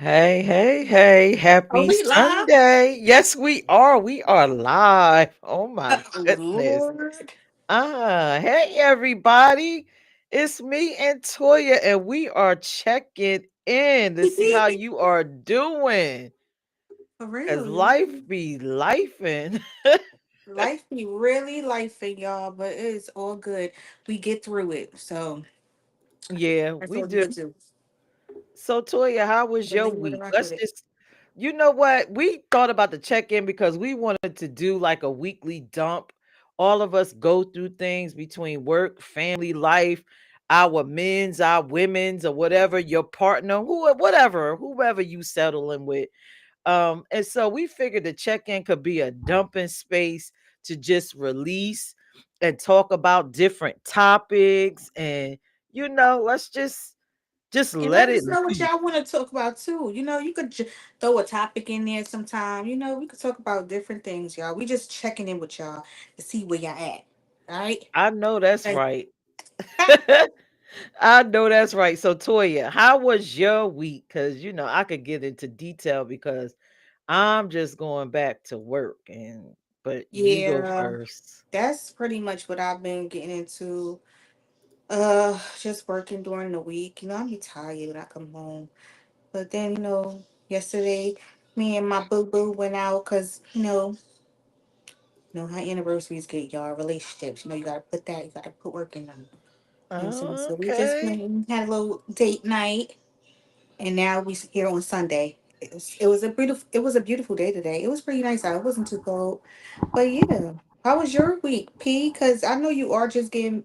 Hey, hey, hey, Are happy we live? Sunday. Yes, we are. We are live. Oh my goodness. Lord. Hey everybody. It's me and Toya, and we are checking in to see how you are doing. For Cause real, life be lifing. life be really lifing, y'all, but it's all good. We get through it, so Yeah, that's we what we do. could do. So Toya, how was your Believe it or week? rock Let's with it. just You know what? We thought about the check-in because we wanted to do like a weekly dump. All of us go through things between work, family life, our men's, our women's, or whatever, your partner, whoever you settling with. And so we figured the check-in could be a dumping space to just release and talk about different topics and let's just And let let it us know what loose. y'all want to talk about too. You could throw a topic in there sometime. We could talk about different things, y'all. We just checking in with y'all to see where y'all at. All right? I know that's Like, right. I know that's right. So Toya, how was your week? Because I could get into detail because I'm just going back to work but you go yeah, first. that's pretty much what I've been getting into. Just working during the week. I be tired when I come home. But then, yesterday, me and my boo boo went out because, how anniversaries get y'all relationships. You gotta you gotta put work in them. You know what I'm saying? So we just Okay. went and had a little date night, and now here on Sunday. It was a beautiful day today. It was pretty nice out. It wasn't too cold, but yeah. How was your week, P? Because I know you are just getting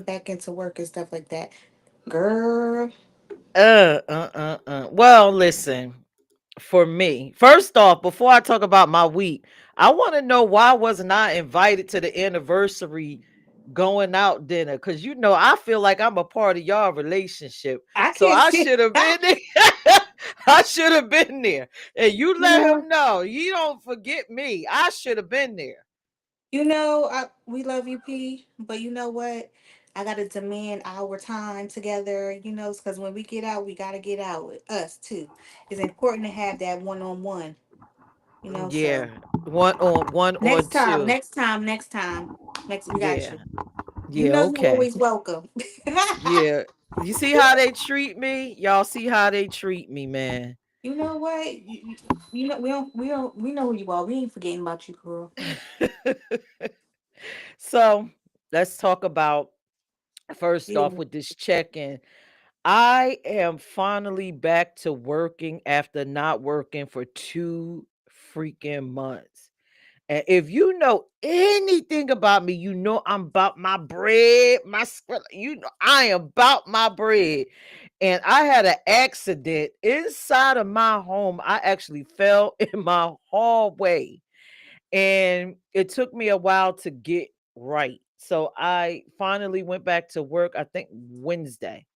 back into work and stuff like that, girl. Well, listen. For me, first off, before I talk about my week, I want to know why wasn't I invited to the anniversary going out dinner? Because I feel like I'm a part of y'all relationship, I so can't I see. should have been there. I should have been there, and you you let know, him know. You don't forget me. I should have been there. we love you, P. But you know what? I gotta demand our time together. Because when we get out, we gotta get out with us too. It's important to have that one on one. So Yeah, one on two. next time, next we got Yeah, you. yeah, You're okay. always welcome. Yeah, you see how they treat me? Y'all see how they treat me, man. You know what? We know who you are. We ain't forgetting about you, girl. So let's talk about first off Yeah. with this check-in. I am finally back to working after not working for 2 freaking months. And if you know anything about me, I'm about my bread, my I am about my bread. And I had an accident inside of my home. I actually fell in my hallway, and it took me a while to get right. So I finally went back to work, I think Wednesday.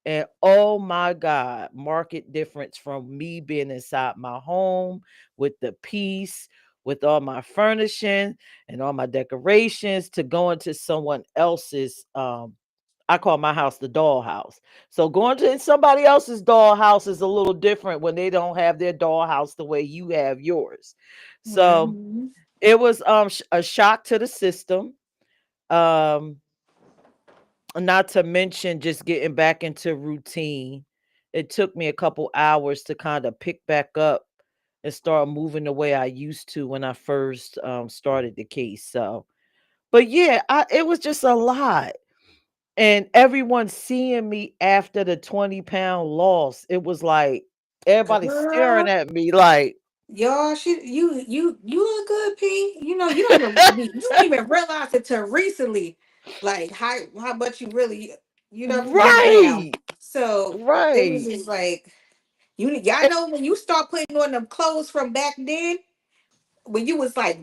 And oh my God, market difference from me being inside my home with the peace, with all my furnishing and all my decorations, to going to someone else's. I call my house the dollhouse. So going to somebody else's dollhouse is a little different when they don't have their dollhouse the way you have yours. So Hmm. it was a shock to the system. Um, Not to mention just getting back into routine. It took me a couple hours to kind of pick back up and start moving the way I used to when I first started the case. So, but yeah, it was just a lot. And everyone seeing me after the 20-pound loss, it was like everybody staring Girl, at me like, y'all, you look good, P. You don't even realize it till recently, like how much you really went down. right, So it was right. just like y'all know when you start putting on them clothes from back then when you was like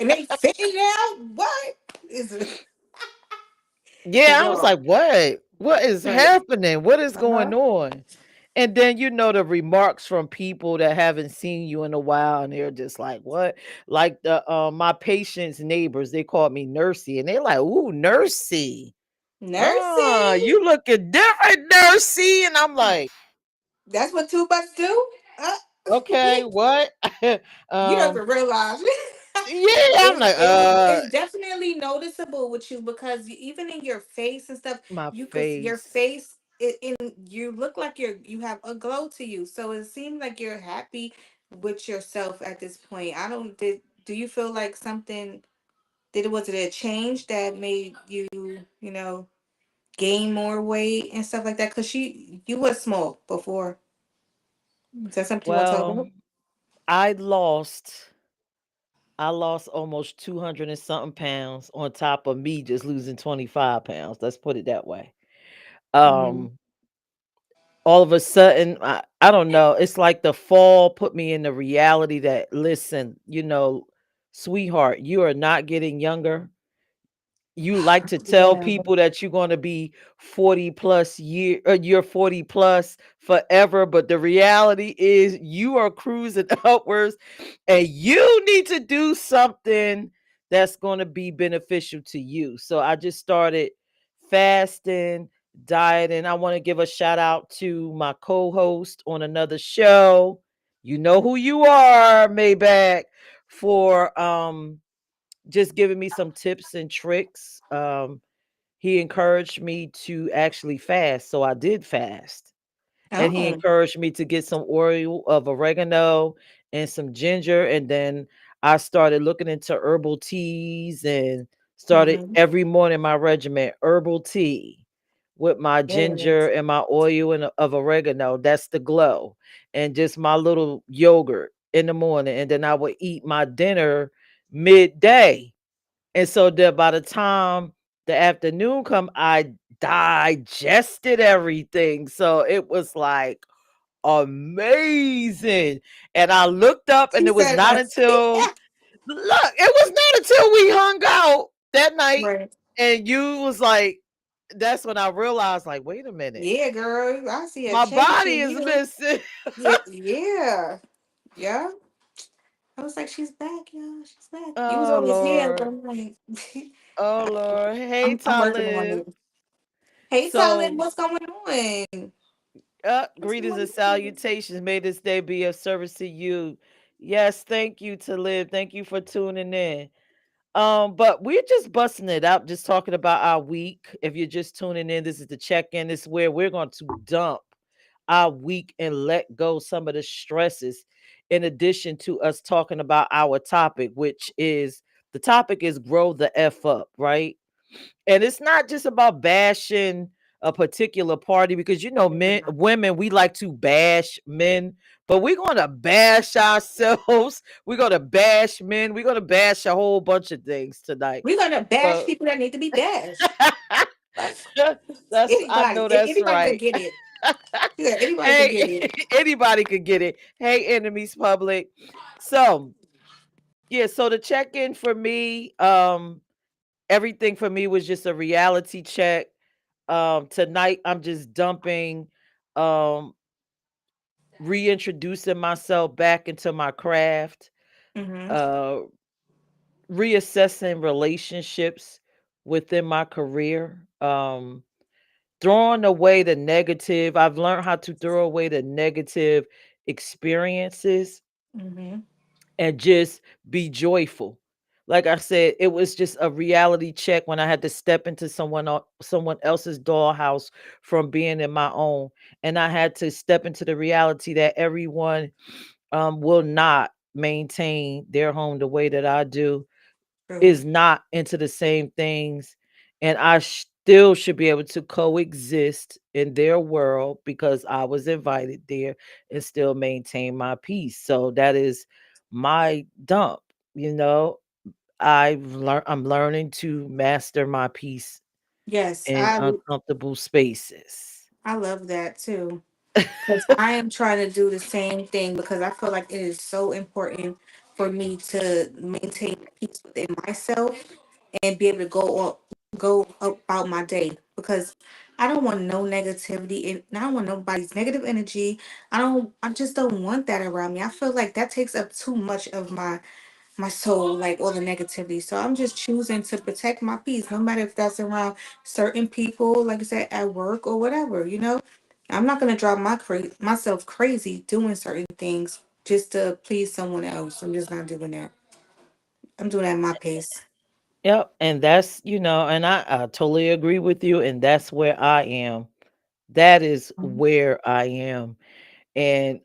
and they fitting out. What is it? Yeah, I was Girl, like, "What? What is right? happening? What is Uh huh. going on?" And then the remarks from people that haven't seen you in a while, and they're just like, "What?" Like the my patient's neighbors, they called me Nursey, and they're like, "Ooh, Nursey, Nursing. you looking different, Nursey." And I'm like, That's what two butts do. Uh, Okay, what? you don't um, even realize. yeah, I'm like, It's definitely noticeable with you because even in your face and stuff, my you could your face. face in you look like you have a glow to you. So it seems like you're happy with yourself at this point. I don't did do you feel like something did it was it a change that made you, you know, gain more weight and stuff like that? Cause you was small before. Is that something you want to talk Well, about? I lost I lost almost 200 and something pounds on top of me just losing 25 pounds. Let's put it that way. Mm-hmm. Um, all of a sudden, I don't know. It's like the fall put me in the reality that, listen, sweetheart, you are not getting younger. You like to tell Whatever. people that you're going to be 40 plus you're 40 plus forever, but the reality is you are cruising upwards and you need to do something that's going to be beneficial to you. So I just started fasting, dieting. I want to give a shout out to my co-host on another show. You know who you are, Maybach, for just giving me some tips and tricks. He encouraged me to actually fast, so I did fast. And he Oh. encouraged me to get some oil of oregano and some ginger. And then I started looking into herbal teas and started Mm-hmm. every morning my regimen herbal tea with my ginger Yes. and my oil of oregano. That's the glow. And just my little yogurt in the morning. And then I would eat my dinner midday, and so that by the time the afternoon come, I digested everything. So it was like amazing. And I looked up and She it was said not that. until look, it was not until we hung out that night Right. and you was like, that's when I realized, like, wait a minute. Yeah, girl. I see a My change body in is you. missing. Yeah, yeah. Yeah. I was like, she's back, y'all. She's back. You was Oh always here, but Lord. I'm like, Oh Lord. Hey I'm working on Talib. it. Hey, Talib, So what's going on? What's greetings going and on? salutations. May this day be of service to you. Yes, thank you to live. Thank you for tuning in. But we're just busting it up, just talking about our week. If you're just tuning in, this is the check-in. This is where we're going to dump our week and let go some of the stresses, in addition to us talking about our topic, which is the topic is grow the F up, right? And it's not just about bashing a particular party, because men women, we like to bash men, but we're going to bash ourselves. We're going to bash men. We're going to bash a whole bunch of things tonight. We're gonna bash So people that need to be bashed. Like that's, I anybody, know that's anybody could right. get it. Yeah, anybody could get Hey, it. anybody could get it. Hey, enemies public. So yeah, so the check-in for me, everything for me was just a reality check. Tonight I'm just dumping, um reintroducing myself back into my craft, Mm-hmm. uh reassessing relationships within my career, throwing away the negative. I've learned how to throw away the negative experiences Mm-hmm. and just be joyful. Like I said, it was just a reality check when I had to step into someone else's dollhouse from being in my own, and I had to step into the reality that everyone will not maintain their home the way that I do, True. is not into the same things, and I still should be able to coexist in their world because I was invited there and still maintain my peace. So that is my dump, you know. I'm learning to master my peace Yes, in uncomfortable spaces. I love that too. Because I am trying to do the same thing because I feel like it is so important for me to maintain peace within myself and be able to go about my day because I don't want no negativity and I don't want nobody's negative energy. I just don't want that around me. I feel like that takes up too much of my soul, like all the negativity. So I'm just choosing to protect my peace, no matter if that's around certain people, like I said, at work or whatever, you know? I'm not gonna drive myself crazy doing certain things just to please someone else. I'm just not doing that. I'm doing that at my pace. Yep, and that's, and I totally agree with you, and that's where I am. That is Mhm. where I am. And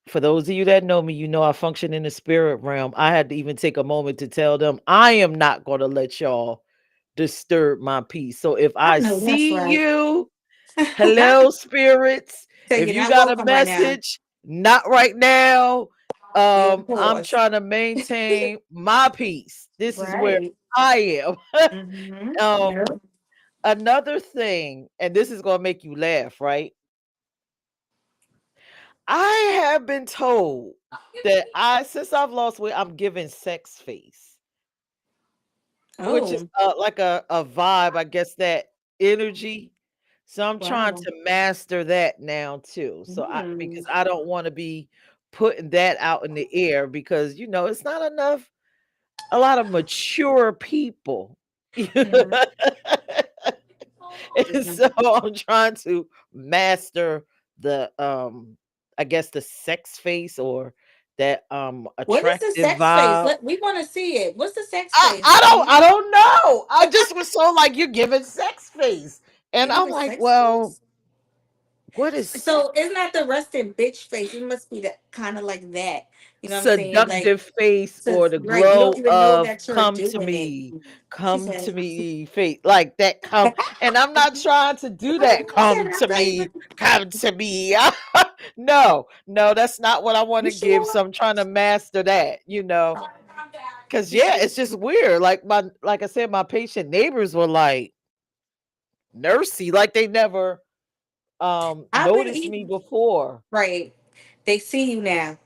for those of you that know me, I function in the spirit realm. I had to even take a moment to tell them I am not going to let y'all disturb my peace. So if I I know that's see right. you, hello spirits, So if you're you not got a welcome right now. message, not right now. You I'm pause. trying to maintain my peace. This is where Right. I am. Mm-hmm. um Yep. Another thing, and this is going to make you laugh, right? I have been told that since I've lost weight, I'm giving sex face, which is Oh, like a vibe, I guess, that energy. So I'm trying wow. to master that now too. So because Mm. I don't want to be putting that out in the air because it's not enough, a lot of mature people. Mm-hmm. And so I'm trying to master the I guess the sex face or that What is the attractive sex face? vibe. We want to see it. What's the sex I, face? I don't I don't know. I just was so like you're giving sex face. And You I'm giving like, sex well, face? what is So it's not the resting bitch face. It must be that kind of like that. You know what I'm saying? Like, seductive face or since the right, you don't glow even know of that you're doing it. She come to said. me face like that come, and I'm not trying to do that I said come I'm to not even. me, come to me. No, no, that's not what I want You to give, sure? so I'm trying to master that, because You yeah, sure? it's just weird, like I said, my patient neighbors were like nursey, like they never I've been noticed me eating. before. Right. They see you now.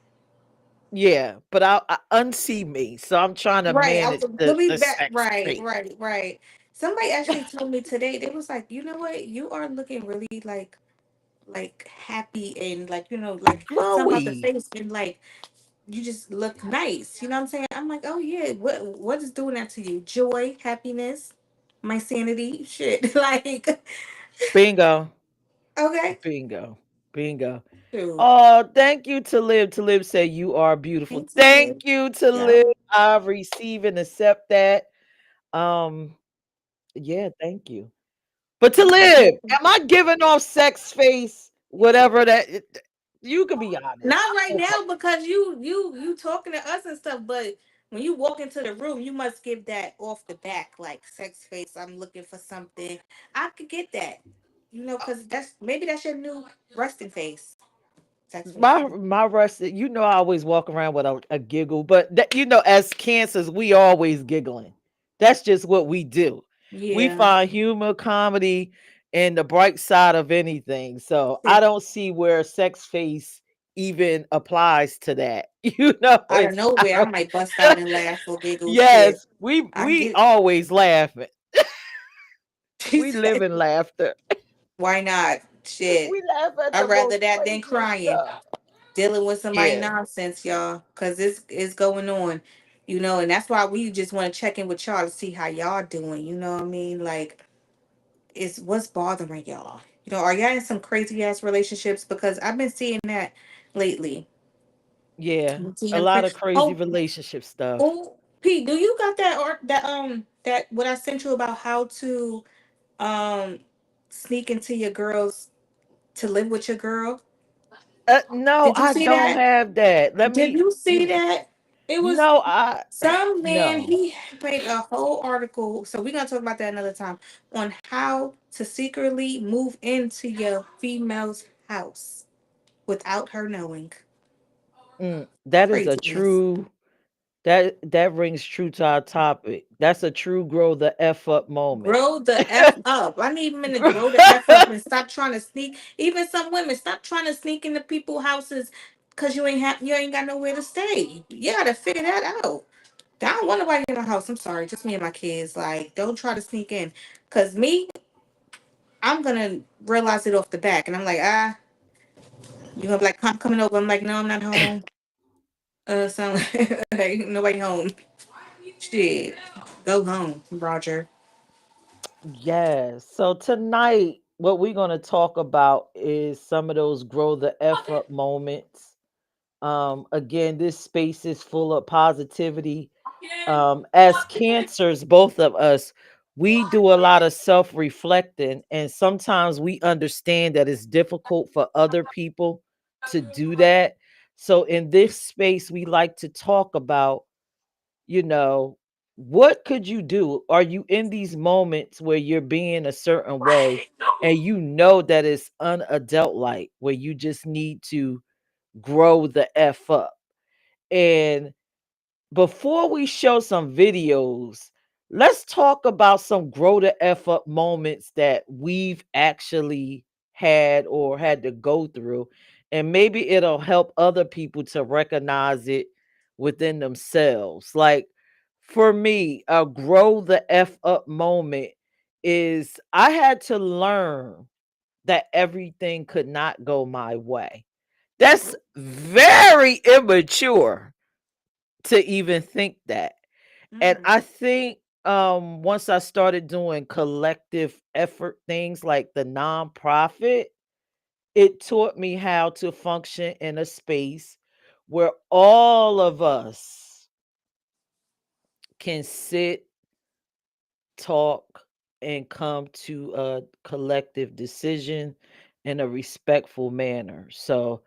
Yeah, but I unsee me, so I'm trying to Right. manage Let the me back. sex Right. face. Right. Right. Somebody actually told me today. They was like, you know what? You are looking really like happy and like like something about the Glowy. face and like you just look nice. You know what I'm saying? I'm like, oh yeah. What is doing that to you? Joy, happiness, my sanity, shit. Like, Bingo. okay. Bingo. Bingo. Dude. Oh, thank you to live. To live say you are beautiful. Thanks, Thank Lily. you to Yeah. live. I receive and accept that. Um, yeah, thank you. But to You're so live, welcome. am I giving off sex face? Whatever you can be honest. Not right I'm okay. now because you talking to us and stuff, but when you walk into the room, you must give that off the back, like sex face. I'm looking for something. I could get that, because that's your new resting face. Sex face. My rusted, I always walk around with a giggle, but that, as cancers, we always giggling. That's just what we do. We Yeah, find humor, comedy, and the bright side of anything. So I don't see where sex face even applies to that. out of It's nowhere, I kind might bust of out and laugh or giggle. Shit, yes, we I we get. always laughing. She We live said, in laughter. "Why not?" Shit, We laugh at I'd the rather most that than craziest crying. stuff. Dealing with somebody Yeah. nonsense, y'all, because it's going on, and that's why we just want to check in with y'all to see how y'all doing. You know what I mean? Like, it's what's bothering y'all. Are y'all in some crazy ass relationships? Because I've been seeing that lately. Yeah. I'm A seeing lot of crazy relationship stuff. oh, Pete, do you got that or that what I sent you about how to um sneak into your girls to live with your girl? No, Did you I see don't that? have that. Let Did me you see that? It was no, I some man, no. he made a whole article. So we're gonna talk about that another time on how to secretly move into your female's house without her knowing. That is a Craziness. true that rings true to our topic. That's a true grow the F up moment. Grow the F up. I need men to grow the F up and stop trying to sneak. Even some women, stop trying to sneak into people's houses because you ain't got nowhere to stay. You gotta figure that out. I don't want nobody in my house. I'm sorry, just me and my kids. Like, don't try to sneak in. Cause me, I'm gonna realize it off the back, and I'm like, you gonna be like, I'm coming over. I'm like, no, I'm not home. So like, nobody home. Shit, go home, Roger. Yes. So tonight, what we're going to talk about is some of those grow the F up moments. Again, this space is full of positivity. As cancers, both of us, we do a lot of self reflecting, and sometimes we understand that it's difficult for other people to do that. So, in this space, we like to talk about, you know, what could you do? Are you in these moments where you're being a certain way and you know that it's unadult like, where you just need to grow the F up? And before we show some videos, let's talk about some grow the F up moments that we've actually had or had to go through. And maybe it'll help other people to recognize it within themselves. Like for me, a grow the F up moment is I had to learn that everything could not go my way. That's very immature to even think that. And Mm. I think once I started doing collective effort things like the nonprofit, it taught me how to function in a space where all of us can sit, talk, and come to a collective decision in a respectful manner. So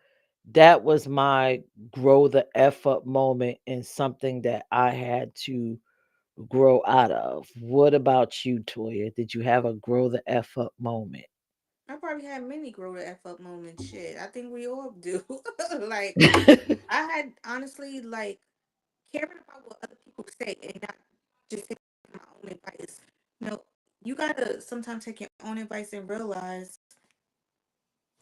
that was my grow the F up moment and something that I had to grow out of. What about you, Toya? Did you have a grow the F up moment? I probably had many grow the F up moments. Shit, I think we all do. Like, I had honestly, like, caring about what other people say and not just taking my own advice. You know, you gotta sometimes take your own advice and realize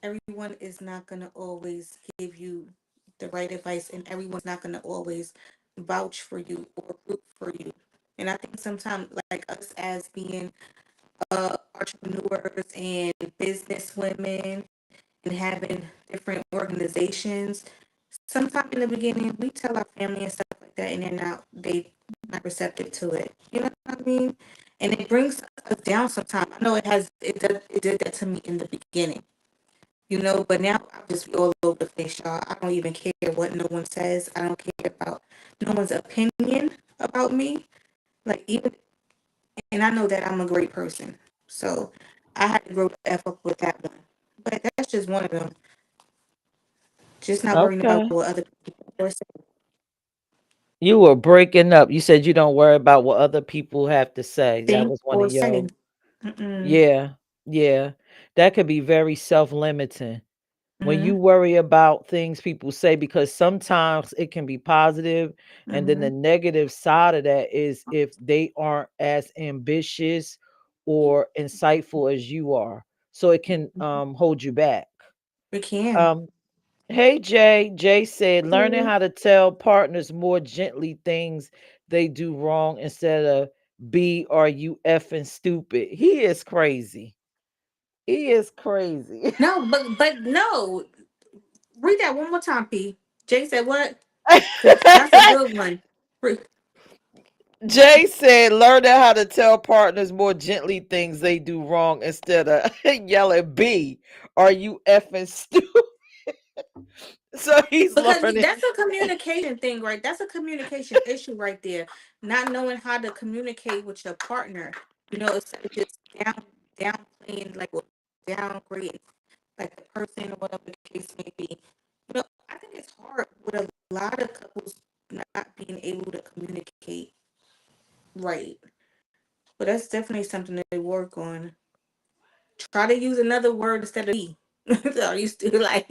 everyone is not gonna always give you the right advice, and everyone's not gonna always vouch for you or root for you. And I think sometimes, like us as being entrepreneurs and business women and having different organizations, sometimes in the beginning we tell our family and stuff like that, and they not receptive to it. You know what I mean? And it brings us down sometimes. I know it did that to me in the beginning. You know, but now I just be all over the place, y'all. I don't even care what no one says. I don't care about no one's opinion about me. Like even, and I know that I'm a great person. So I had to grow the F up with that one. But that's just one of them. Just not worrying about Okay. what other people are You were breaking up. You said you don't worry about what other people have to say. That saying was one of or your, saying. Mm-mm. yeah, yeah. That could be very self-limiting. When Mm-hmm. you worry about things people say, because sometimes it can be positive, and then Mm-hmm. the negative side of that is if they aren't as ambitious or insightful as you are. So it can hold you back. We can. Um hey Jay, Jay said learning how to tell partners more gently things they do wrong instead of B are you effing stupid. He is crazy. He is crazy. No, but no. Read that one more time, P. Jay said what? Cause that's a good one. Re- Jay said, learning how to tell partners more gently things they do wrong instead of yelling B. Are you effing stupid? So he's Because learning. that's a communication thing, right? That's a communication issue right there. Not knowing how to communicate with your partner. You know, instead of just downplaying, like, or downgrading, like the person or whatever the case may be. You know, I think it's hard with a lot of couples not being able to communicate right. But that's definitely something they work on. Try to use another word instead of me. So I used to like.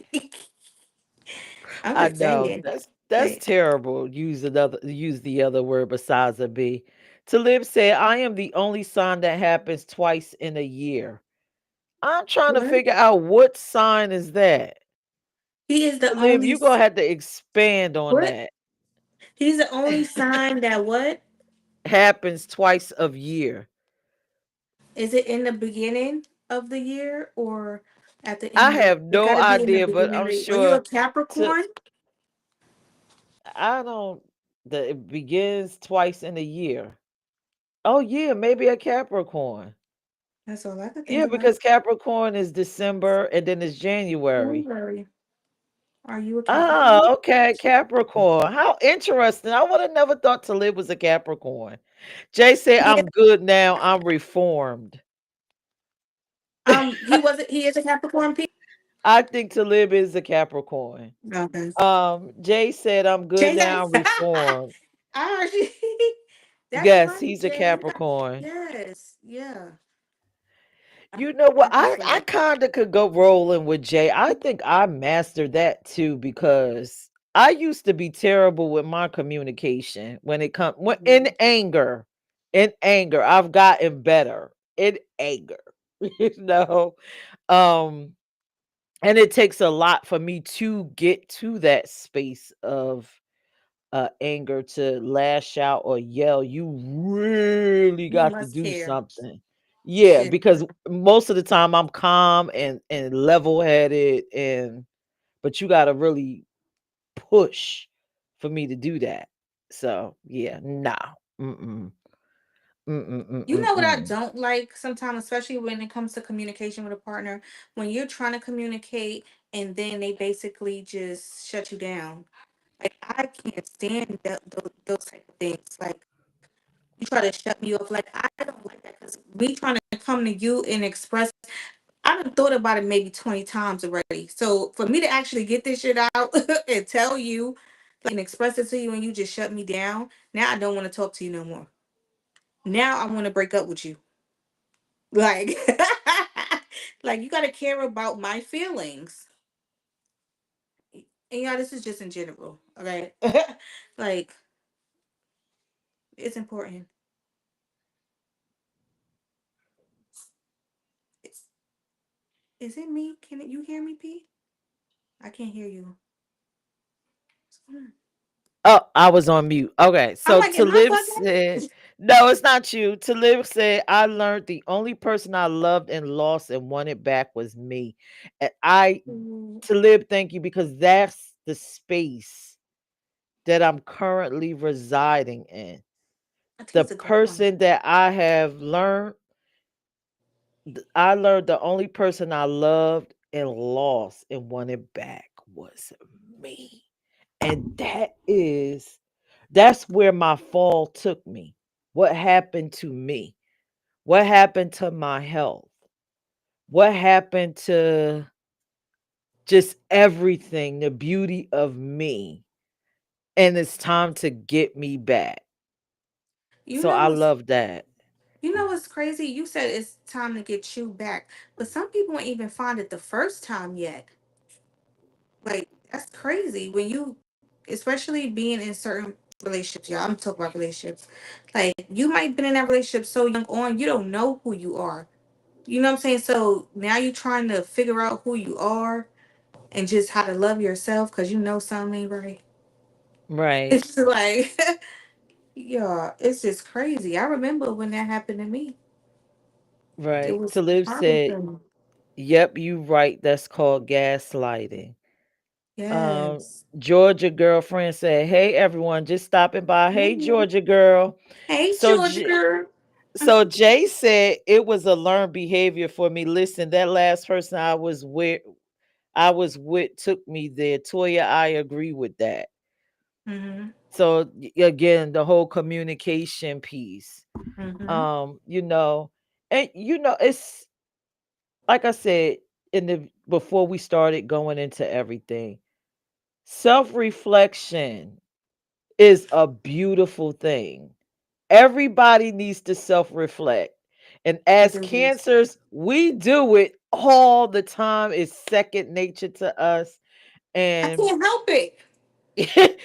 I'm I just know saying. that's Like, terrible. Use the other word besides a B. Talib said, I am the only sign that happens twice in a year. I'm trying to what? figure out what sign is that. He is the Talib, only you're gonna have to expand on what? that. He's the only sign that what? Happens twice of year. Is it in the beginning of the year or at the I end of have it no gotta be in the idea, but beginning of I'm the year. Are you a sure to Capricorn? I don't the it begins twice in a year. Oh yeah, maybe a Capricorn. That's all I could think Yeah, about. because Capricorn is December and then it's January. January. Are you a Capricorn? Oh, okay, Capricorn. How interesting. I would have never thought Talib was a Capricorn. Jay said, Yeah. I'm good now. I'm reformed. He wasn't. He is a Capricorn. P. I think Talib is a Capricorn. Okay. Jay said, I'm good Jay now. has. I'm reformed. I heard you. That's Yes, right, he's a Jay. Capricorn. Yes. Yeah. I You know what? heard you I say kind of could go rolling with Jay. I think I mastered that too because I used to be terrible with my communication when it comes when in that. anger. In anger, I've gotten better in anger. You know, um, and it takes a lot for me to get to that space of anger to lash out or yell. You really You got to must do care. something. Yeah, Yeah. because most of the time I'm calm and level-headed and but you got to really push for me to do that. So, yeah, nah. Mm-mm. Mm-mm. You know what I Mm-mm. don't like sometimes, especially when it comes to communication with a partner, when you're trying to communicate and then they basically just shut you down. Like I can't stand those type of things. Like you try to shut me off. Like I don't like that because me trying to come to you and express. I done thought about it maybe 20 times already. So for me to actually get this shit out and tell you, like, and express it to you, and you just shut me down. Now I don't want to talk to you no more. Now I want to break up with you. Like, like you gotta care about my feelings. And yeah, this is just in general. Okay. Like, it's important. It's, is it me? Can you hear me, P? I can't hear you. What's going on? Oh, I was on mute. Okay. I'm So like, am I Talib said, bugging? no, it's not you. Talib said, I learned the only person I loved and lost and wanted back was me. And Mm, Talib, thank you because that's the space that I'm currently residing in. I think The it's a good one. person that I learned the only person I loved and lost and wanted back was me. And that's where my fall took me. What happened to me? What happened to my health? What happened to just everything, the beauty of me? And it's time to get me back. You So know I what's love that. you know what's crazy? You said it's time to get you back, but some people ain't even find it the first time yet. Like that's crazy when you, especially being in certain relationships. Yeah, I'm talking about relationships. Like you might been in that relationship so young on, you don't know who you are. You know what I'm saying? So now you're trying to figure out who you are and just how to love yourself because you know something ain't right. Right. It's like, yeah, it's just crazy. I remember when that happened to me. It Right. was Talib hard said, for me. yep, you right. That's called gaslighting. Um, Yes. Georgia girlfriend said, "Hey everyone, just stopping by. Hey Mhm. Georgia girl." Hey, So Georgia J- girl. so Jay said it was a learned behavior for me. Listen, that last person I was with took me there. Toya, I agree with that. Mm-hmm. So again, the whole communication piece. Mm-hmm. And it's like I said in the before we started going into everything. Self-reflection is a beautiful thing. Everybody needs to self reflect. And It as is. cancers, we do it all the time. It's second nature to us. I And can't help it.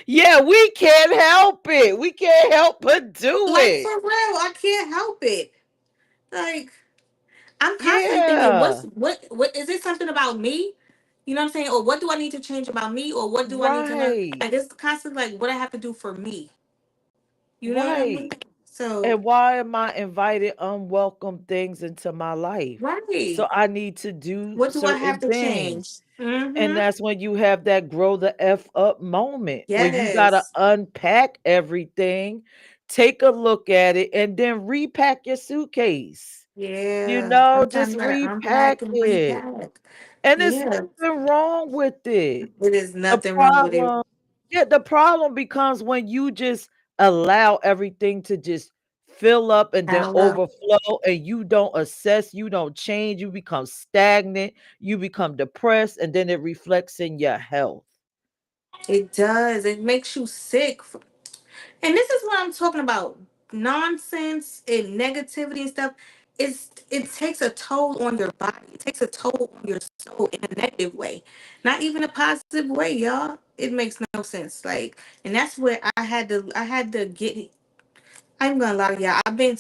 yeah, we can't help it. We can't help but do Like it. for real, I can't help it. Like I'm constantly thinking, Yeah, what is it something about me? You know what I'm saying? Or what do I need to change about me? Or what do I need to learn? right, Like it's constantly like what I have to do for me. You know what I mean? right. So And why am I invited unwelcome things into my life? So right. I need to do What do I have certain to change? things. And Mm-hmm. that's when you have that grow the F up moment where you got to Yes. unpack everything take a look at it, and then repack your suitcase. Yeah. Sometimes Just you gotta repack unpack and it. repack. And there's Yeah. nothing wrong with it. It is The nothing wrong with it. problem Yeah, the problem becomes when you just allow everything to just fill up and then Pile up. overflow, and you don't assess, you don't change, you become stagnant, you become depressed, and then it reflects in your health. It does. It makes you sick. And this is what I'm talking about. Nonsense and negativity and stuff. It takes a toll on your body. It takes a toll on your soul in a negative way. Not even a positive way, y'all. It makes no sense. Like, and that's where I had to get. I'm gonna lie to y'all. I've been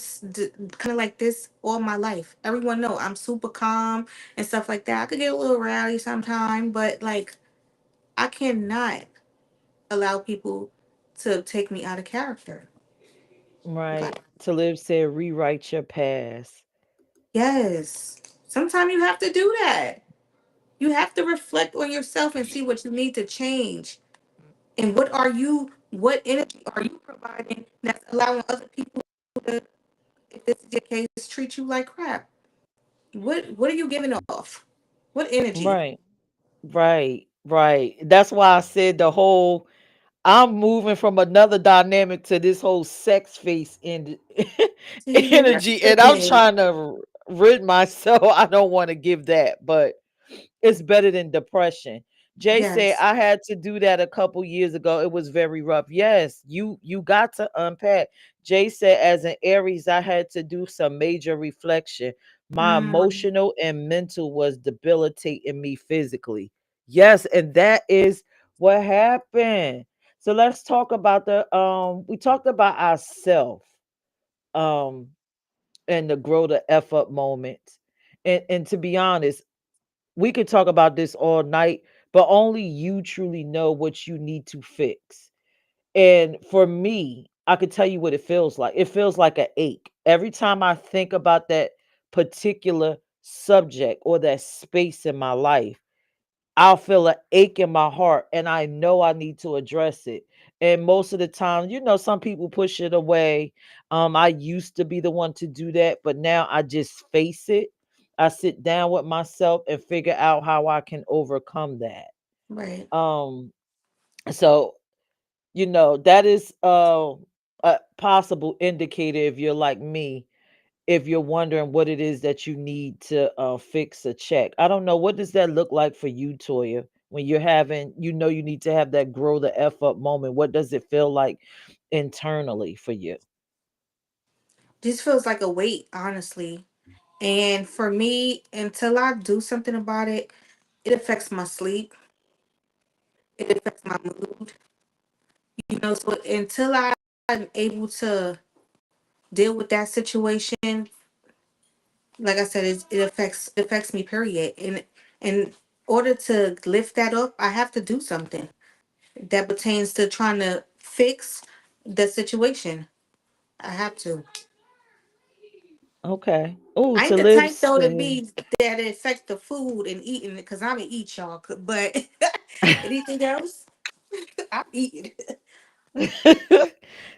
kind of like this all my life. Everyone know I'm super calm and stuff like that. I could get a little rowdy sometime, but like I cannot allow people to take me out of character. Right. Like, Talib said, rewrite your past. yes. Sometimes you have to do that. You have to reflect on yourself and see what you need to change. And what energy are you providing that's allowing other people to, if this is your case, treat you like crap? What are you giving off? What energy? Right. Right. Right. That's why I said the whole I'm moving from another dynamic to this whole sex face See, and that's energy, the and I'm thing. trying to rid myself. I don't want to give that, but it's better than depression. Jay said Yes. I had to do that a couple years ago. It was very rough. Yes, you got to unpack. Jay said as an Aries, I had to do some major reflection. My Mm, emotional and mental was debilitating me physically. Yes, and that is what happened. So let's talk about the we talked about ourselves um and the grow the F up moments. And to be honest, we could talk about this all night, but only you truly know what you need to fix. And for me, I could tell you what it feels like. It feels like an ache. Every time I think about that particular subject or that space in my life, I'll feel an ache in my heart and I know I need to address it. And most of the time, some people push it away. I used to be the one to do that, but now I just face it. I sit down with myself and figure out how I can overcome that. right. Um, so that is a possible indicator if you're like me, if you're wondering what it is that you need to fix a check. I don't know. What does that look like for you, Toya, when you're having, you need to have that grow the F up moment? What does it feel like internally for you? This feels like a weight, honestly. And for me, until I do something about it, it affects my sleep. It affects my mood. So until I'm able to deal with that situation, like I said, it affects me. Period. And in order to lift that up, I have to do something that pertains to trying to fix the situation. I have to. Okay. Oh, I to ain't the live type though to said. be that it affect the food and eating it because I'm gonna eat y'all. But anything else, I eat it.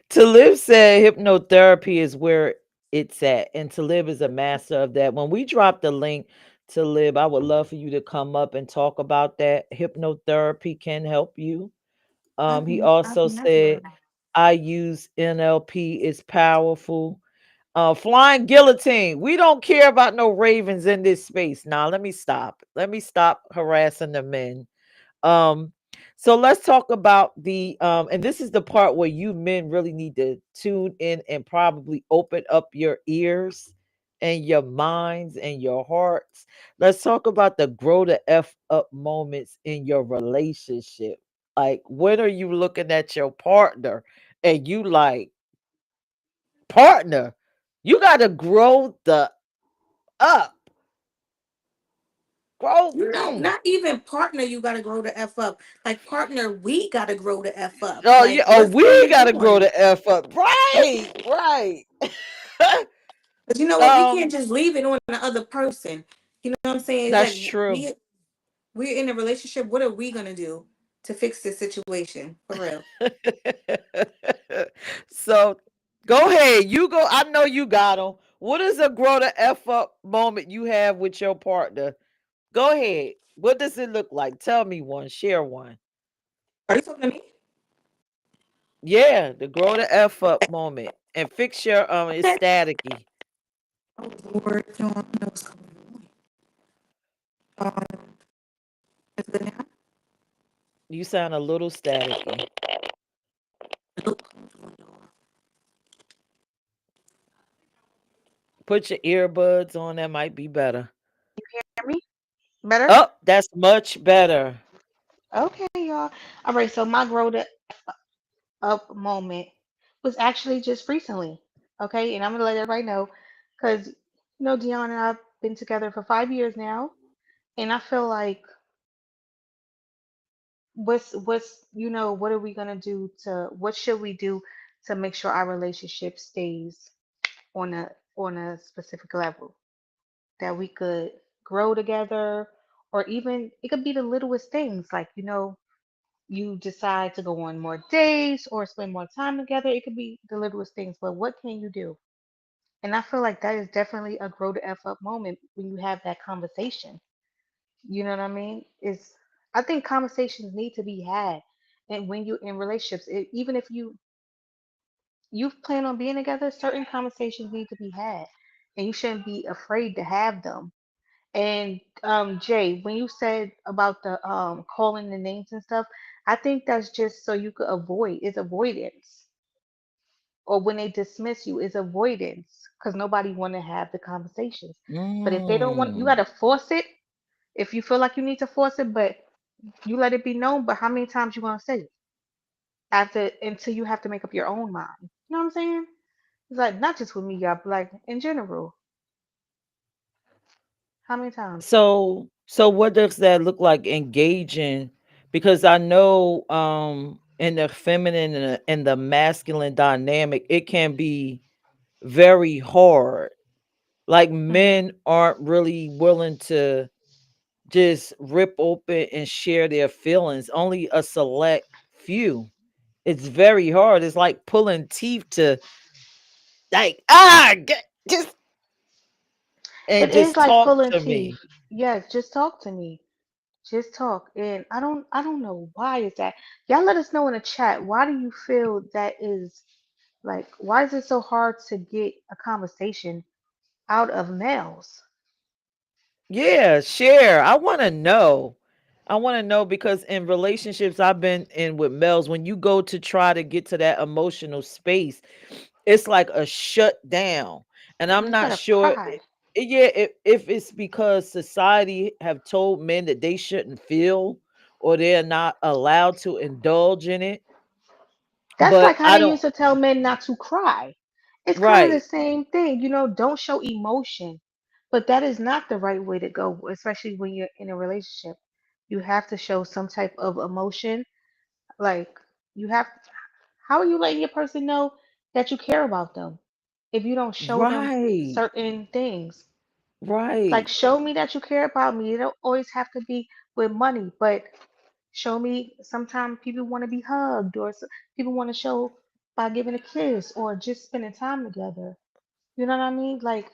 Talib said hypnotherapy is where it's at, and Talib is a master of that. When we drop the link to Lib, I would love for you to come up and talk about that. Hypnotherapy can help you. He I also can that's said, right. I use NLP, it's powerful. Flying guillotine. We don't care about no ravens in this space. Now, let me stop. Let me stop harassing the men. Um, so let's talk about and this is the part where you men really need to tune in and probably open up your ears and your minds and your hearts. Let's talk about the grow the F up moments in your relationship. Like, when are you looking at your partner and you like, partner, you got to grow the up, grow. Not even partner. You gotta grow the f up. Like partner, we gotta grow the f up. Oh yeah. Like Oh, what's we going got to grow on? the F up. Right. Right. Because you know what, we can't um, just leave it on the other person. You know what I'm saying? It's that's like true. we're in a relationship. What are we gonna do to fix this situation for real? So Go ahead. You go. I know you got them. What is a grow the F up moment you have with your partner? Go ahead. What does it look like? Tell me one. Share one. Are you talking to me? Yeah, the grow the F up moment. And fix your it's Okay. staticky. Oh Lord, you don't know what's going on. Is it good now? You sound a little staticky. Nope. Put your earbuds on, that might be better. Hear me better? Oh, that's much better. Okay, y'all. All right, so my grow to up moment was actually just recently. Okay, and I'm gonna let everybody know because Dion and I've been together for 5 years now, and I feel like what are we gonna do to what should we do to make sure our relationship stays on a specific level that we could grow together, or even it could be the littlest things like you decide to go on more dates or spend more time together. It could be the littlest things, but what can you do? And I feel like that is definitely a grow the F up moment when you have that conversation. You know what I mean? I think conversations need to be had. And when you in relationships, even if you plan on being together, certain conversations need to be had. And you shouldn't be afraid to have them. And Jay, when you said about the calling the names and stuff, I think that's just so you could avoid it's avoidance. Or when they dismiss you, it's avoidance because nobody want to have the conversations. But if they don't want, you got Mm. to force it. If you feel like you need to force it, but you let it be known. But how many times you gonna say it after until you have to make up your own mind? You know what I'm saying? It's like not just with me, y'all, but like in general. How many times? So what does that look like engaging? Because I know in the feminine and the masculine dynamic, it can be very hard. Like Hmm. men aren't really willing to just rip open and share their feelings. Only a select few. It's very hard. It's like pulling teeth to like just It and is just like talk pulling to teeth. me. Yes, just talk to me. Just talk. And I don't know why is that. Y'all let us know in the chat. Why do you feel that is like why is it so hard to get a conversation out of males? Yeah, share. I want to know. I want to know because in relationships I've been in with males, when you go to try to get to that emotional space, it's like a shut down. And I'm You not gotta sure. pry. Yeah, if it's because society have told men that they shouldn't feel or they're not allowed to indulge in it. That's like But how I they don't. used to tell men not to cry. It's kind of the Right. same thing, don't show emotion. But that is not the right way to go, especially when you're in a relationship. You have to show some type of emotion. Like you have how are you letting your person know that you care about them if you don't show them Right. certain things? Like Right. show me that you care about me. You don't always have to be with money, but show me sometimes people want to be hugged or people want to show by giving a kiss or just spending time together. You know what I mean? Like,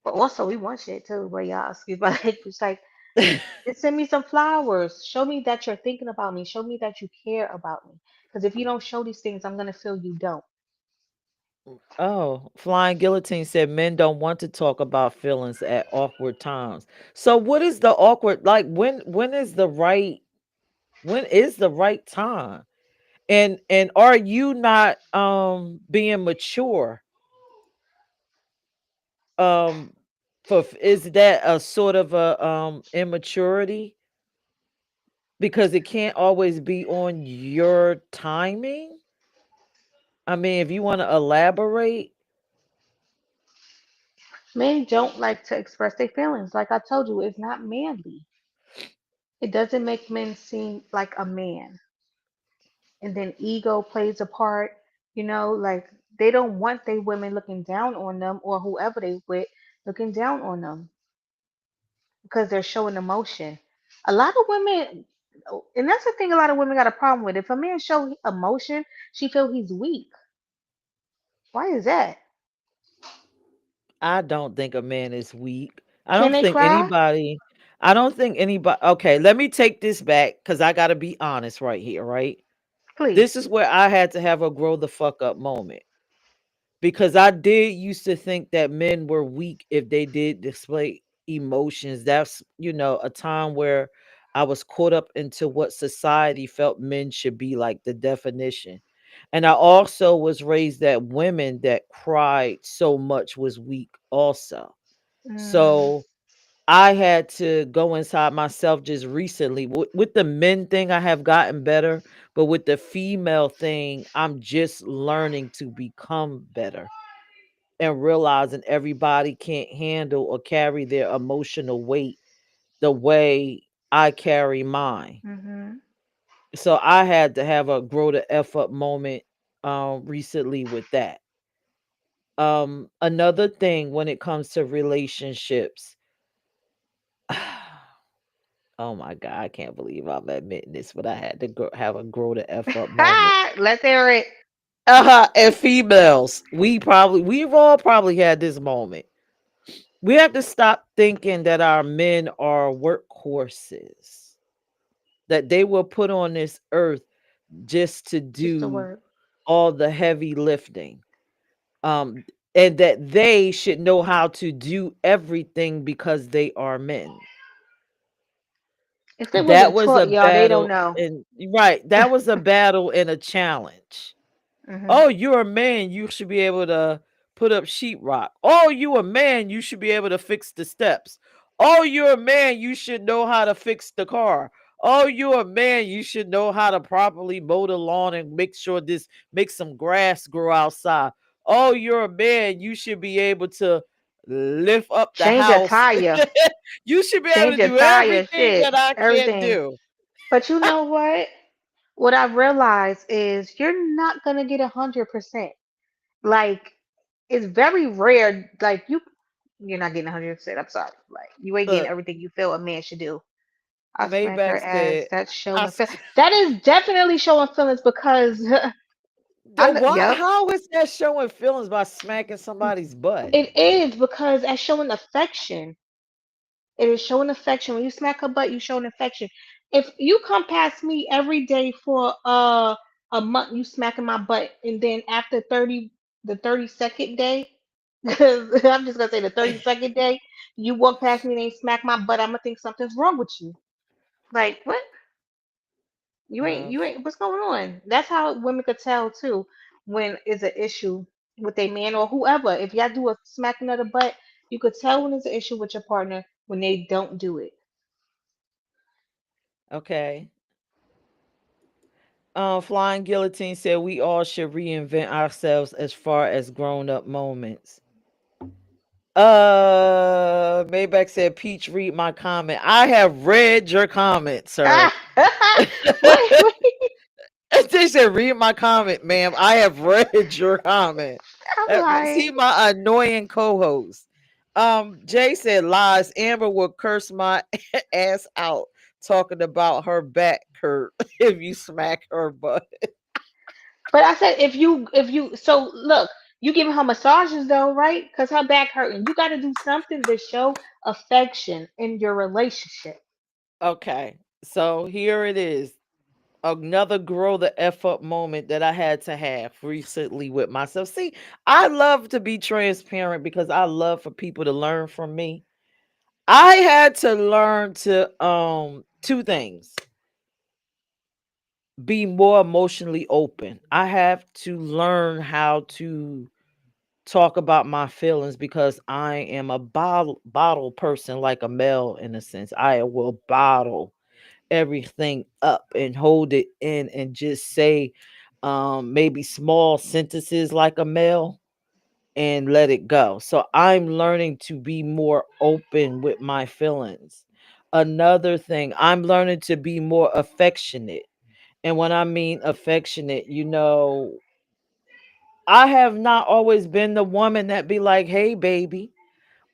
but also we want shit too, but y'all, excuse my language. Like, just send me some flowers. Show me that you're thinking about me. Show me that you care about me. Because if you don't show these things, I'm gonna feel you don't. Oh, Flying Guillotine said men don't want to talk about feelings at awkward times. So what is the awkward like when is the right time? And are you not being mature? Um is that a sort of a immaturity because it can't always be on your timing? I mean, if you want to elaborate. Men don't like to express their feelings. Like I told you, it's not manly. It doesn't make men seem like a man. And then ego plays a part, like they don't want they women looking down on them or whoever they with looking down on them because they're showing emotion. A lot of women, and that's the thing a lot of women got a problem with. If a man show emotion, she feel he's weak. Why is that? I don't think a man is weak. I Can don't they think cry? anybody. I don't think anybody. Okay, let me take this back because I got to be honest right here. Right, this Please. is where I had to have a grow the fuck up moment because I did used to think that men were weak if they did display emotions. That's, a time where I was caught up into what society felt men should be like, the definition. And I also was raised that women that cried so much was weak also. Mm, So I had to go inside myself just recently. With the men thing, I have gotten better, but with the female thing, I'm just learning to become better and realizing everybody can't handle or carry their emotional weight the way I carry mine. mm-hmm. So I had to have a grow the F up moment recently with that. Another thing when it comes to relationships. Oh my God, I can't believe I'm admitting this, but I had to have a grow the F up moment. Let's hear it. And females, we've all probably had this moment. We have to stop thinking that our men are workhorses, that they were put on this earth just to Just a do word. all the heavy lifting. Um, and that they should know how to do everything because they are men. If they That wasn't was a taught, y'all, they don't battle, know. and right, that was a battle and a challenge. Hmm. Oh, you're a man, you should be able to put up sheetrock. Oh, you a man, you should be able to fix the steps. Oh, you're a man, you should know how to fix the car. Oh, you're a man, you should know how to properly mow the lawn and make some grass grow outside. Oh, you're a man, you should be able to lift up the Change a house. tire. You should be able to Change a do tire. everything Shit. that I can't Everything. do. But you know what? What I realized is you're not gonna get 100%. Like it's very rare. Like you're not getting 100%. I'm sorry. Like you ain't getting Look, everything you feel a man should do. I smack her Maybach ass. said, That's I showing. That is definitely showing feelings because I know. Why? Yep. How is that showing feelings by smacking somebody's butt? It is because that's showing affection. It is showing affection. When you smack her butt, you showing affection. If you come past me every day for a month, you smacking my butt, and then after 32nd day, because I'm just gonna say the 32nd day, you walk past me and ain't smack my butt, I'm gonna think something's wrong with you. Like what? Uh, You ain't what's going on? That's how women could tell too when is an issue with a man or whoever. If y'all do a smacking of the butt, you could tell when it's an issue with your partner when they don't do it. okay. Flying Guillotine said we all should reinvent ourselves as far as grown up moments. Maybach said, Peach, read my comment. I have read your comment, sir. Ah, wait, wait. They said, read my comment, ma'am. I have read your comment. I'm See like, my annoying co-host. Jay said lies. Amber will curse my ass out talking about her back hurt if you smack her butt. but I said if you so look, you giving her massages though, right? Because her back hurting. You got to do something to show affection in your relationship. Okay, so here it is. Another grow the F up moment that I had to have recently with myself. See, I love to be transparent because I love for people to learn from me. I had to learn to two things. Be more emotionally open. I have to learn how to talk about my feelings because I am a bottle person like a male in a sense. I will bottle everything up and hold it in and just say maybe small sentences like a male and let it go. So I'm learning to be more open with my feelings. Another thing, I'm learning to be more affectionate. And when I mean affectionate, I have not always been the woman that be like, "Hey baby,"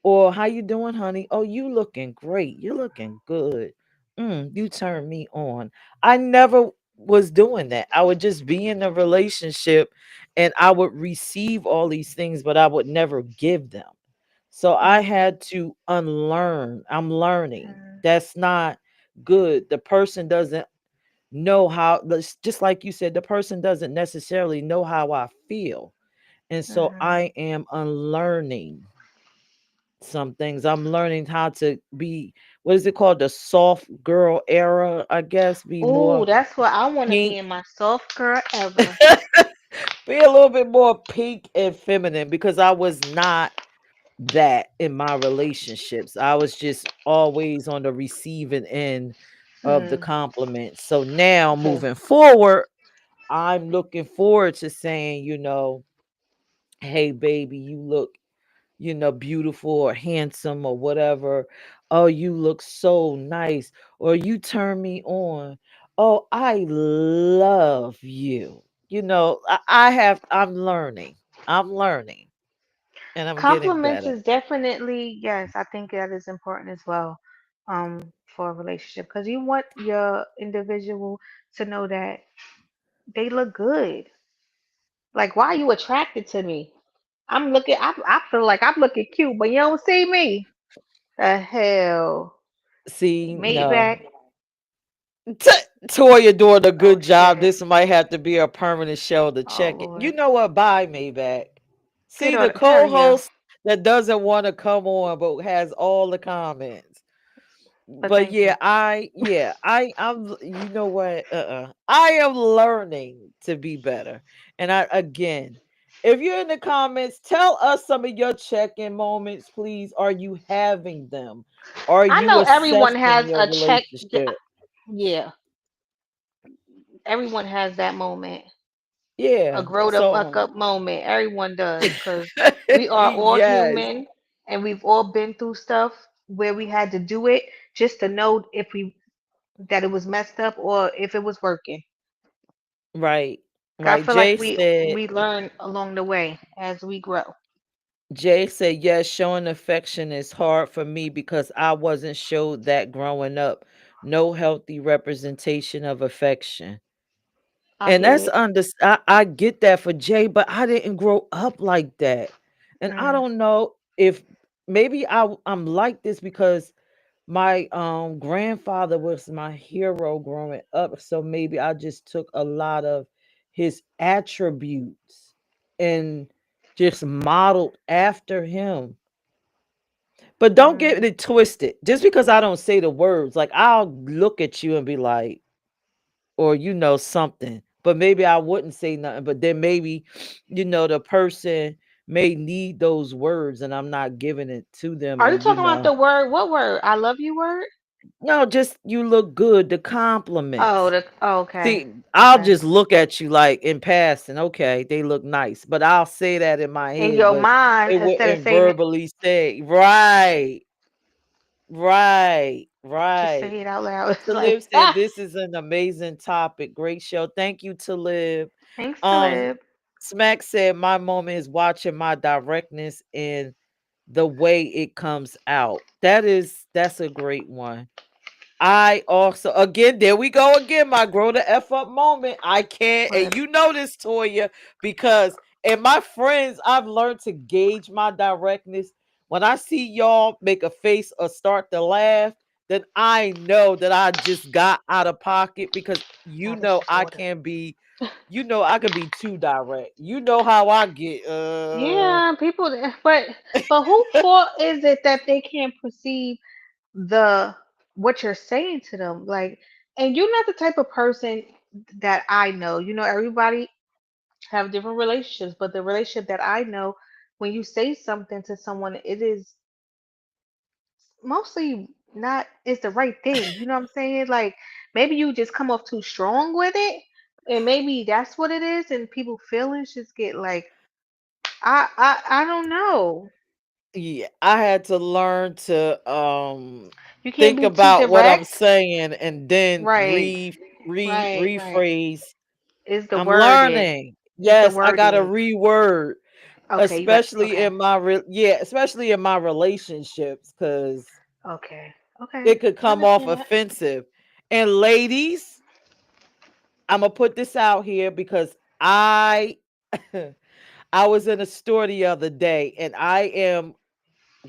or "How you doing, honey? Oh, you looking great. You're looking good. You turn me on." I never was doing that. I would just be in a relationship and I would receive all these things, but I would never give them. So I Mm, had to unlearn. I'm learning. mm, That's not good. The person doesn't know how, just like you said, the person doesn't necessarily know how I feel. And so mhm. I am unlearning some things. I'm learning how to be, what is it called? The soft girl era, I guess, be Ooh, more that's what I want to be pink. in my soft girl ever. Be a little bit more pink and feminine because I was not that in my relationships. I was just always on the receiving end of the Hmm. compliments. So now Okay. moving forward, I'm looking forward to saying, hey baby, you look, beautiful or handsome or whatever. Oh, you look so nice. Or you turn me on. Oh, I love you. I'm learning. I'm learning and I'm getting Compliments better. is definitely, yes, I think that is important as well, for a relationship because you want your individual to know that they look good. Like, why are you attracted to me? I feel like I'm looking cute, but you don't see me. The hell? See, Maybach. no. T- Toya doing a Oh good job. shit. This might have to be a permanent show to Oh check it. You Lord. know what? Bye, Maybach. See, the Get her, yeah. co-host that doesn't want to come on but has all the comments. But But thank you. I'm you know what? I am learning to be better. And I again, if you're in the comments, tell us some of your check-in moments, please. Are you having them? Are I you know everyone assessing has your a check. relationship? Yeah, everyone has that moment, a Yeah. grow the fuck So up moment. Everyone does, because we are all yes, human and we've all been through stuff where we had to do it just to know if we that it was messed up or if it was working. right. I Right. feel like we learn along the way as we grow. Jay said, yes, showing affection is hard for me because I wasn't showed that growing up. No healthy representation of affection. I And get that's it. I get that for Jay, but I didn't grow up like that. And I Mm, don't know if maybe I'm like this because my grandfather was my hero growing up. So maybe I just took a lot of his attributes and just modeled after him. But don't get mm. it twisted. Just because I don't say the words, like I'll look at you and be like, or something. But maybe I wouldn't say nothing. But then maybe, the person may need those words and I'm not giving it to them. Are you And talking about the word? What word? I love you word? no, just you look good, the Oh, compliments. okay, See, I'll okay. just look at you like in passing, okay, they look nice. But I'll say that in my In head, your but mind it instead of wouldn't saying it, verbally say, right, right, just right. say it out loud. It's like, Talib said, ah, "This is an amazing topic. Great show. Thank you, Talib." thanks to Um, live. Smack said, "My moment is watching my directness and the way it comes out." That's a great one. I also, again, there we go again, my grow the F up moment. I can't, and But you know this, Toya, because and my friends, I've learned to gauge my directness. When I see y'all make a face or start to laugh, then I know that I just got out of pocket because now this is I water. can be, I can be too direct. You know how I get. Yeah, people, but who fault is it that they can't perceive the what you're saying to them? Like, and you're not the type of person that I know. You know, everybody have different relationships, but the relationship that I know, when you say something to someone, it is mostly not is the right thing. You know what I'm saying? Like maybe you just come off too strong with it, and maybe that's what it is, and people feelings just get like I don't know. Yeah, I had to learn to You can't think be too about what I'm direct. saying and then Right, right. rephrase. Is the I'm wording? learning. It's the Yes, I got to wording. reword, Okay, you got especially okay, in especially in my relationships cuz okay, okay. it could I come off understand that. offensive. And ladies, I'm going to put this out here because I I was in a store the other day, and I am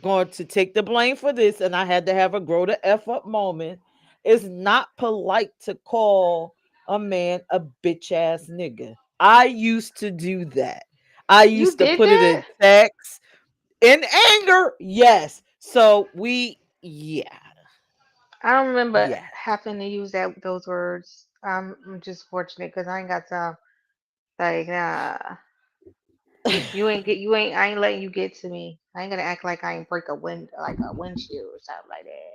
going to take the blame for this, and I had to have a grow the F up moment. It's not polite to call a man a bitch ass nigga. I used to do that. I You used to did put it in that? text in anger. Yes. So yeah, I don't remember yeah, having to use those words. I'm just fortunate because I ain't got time. Like, nah, you ain't. I ain't letting you get to me. I ain't gonna act like I ain't break a windshield or something like that.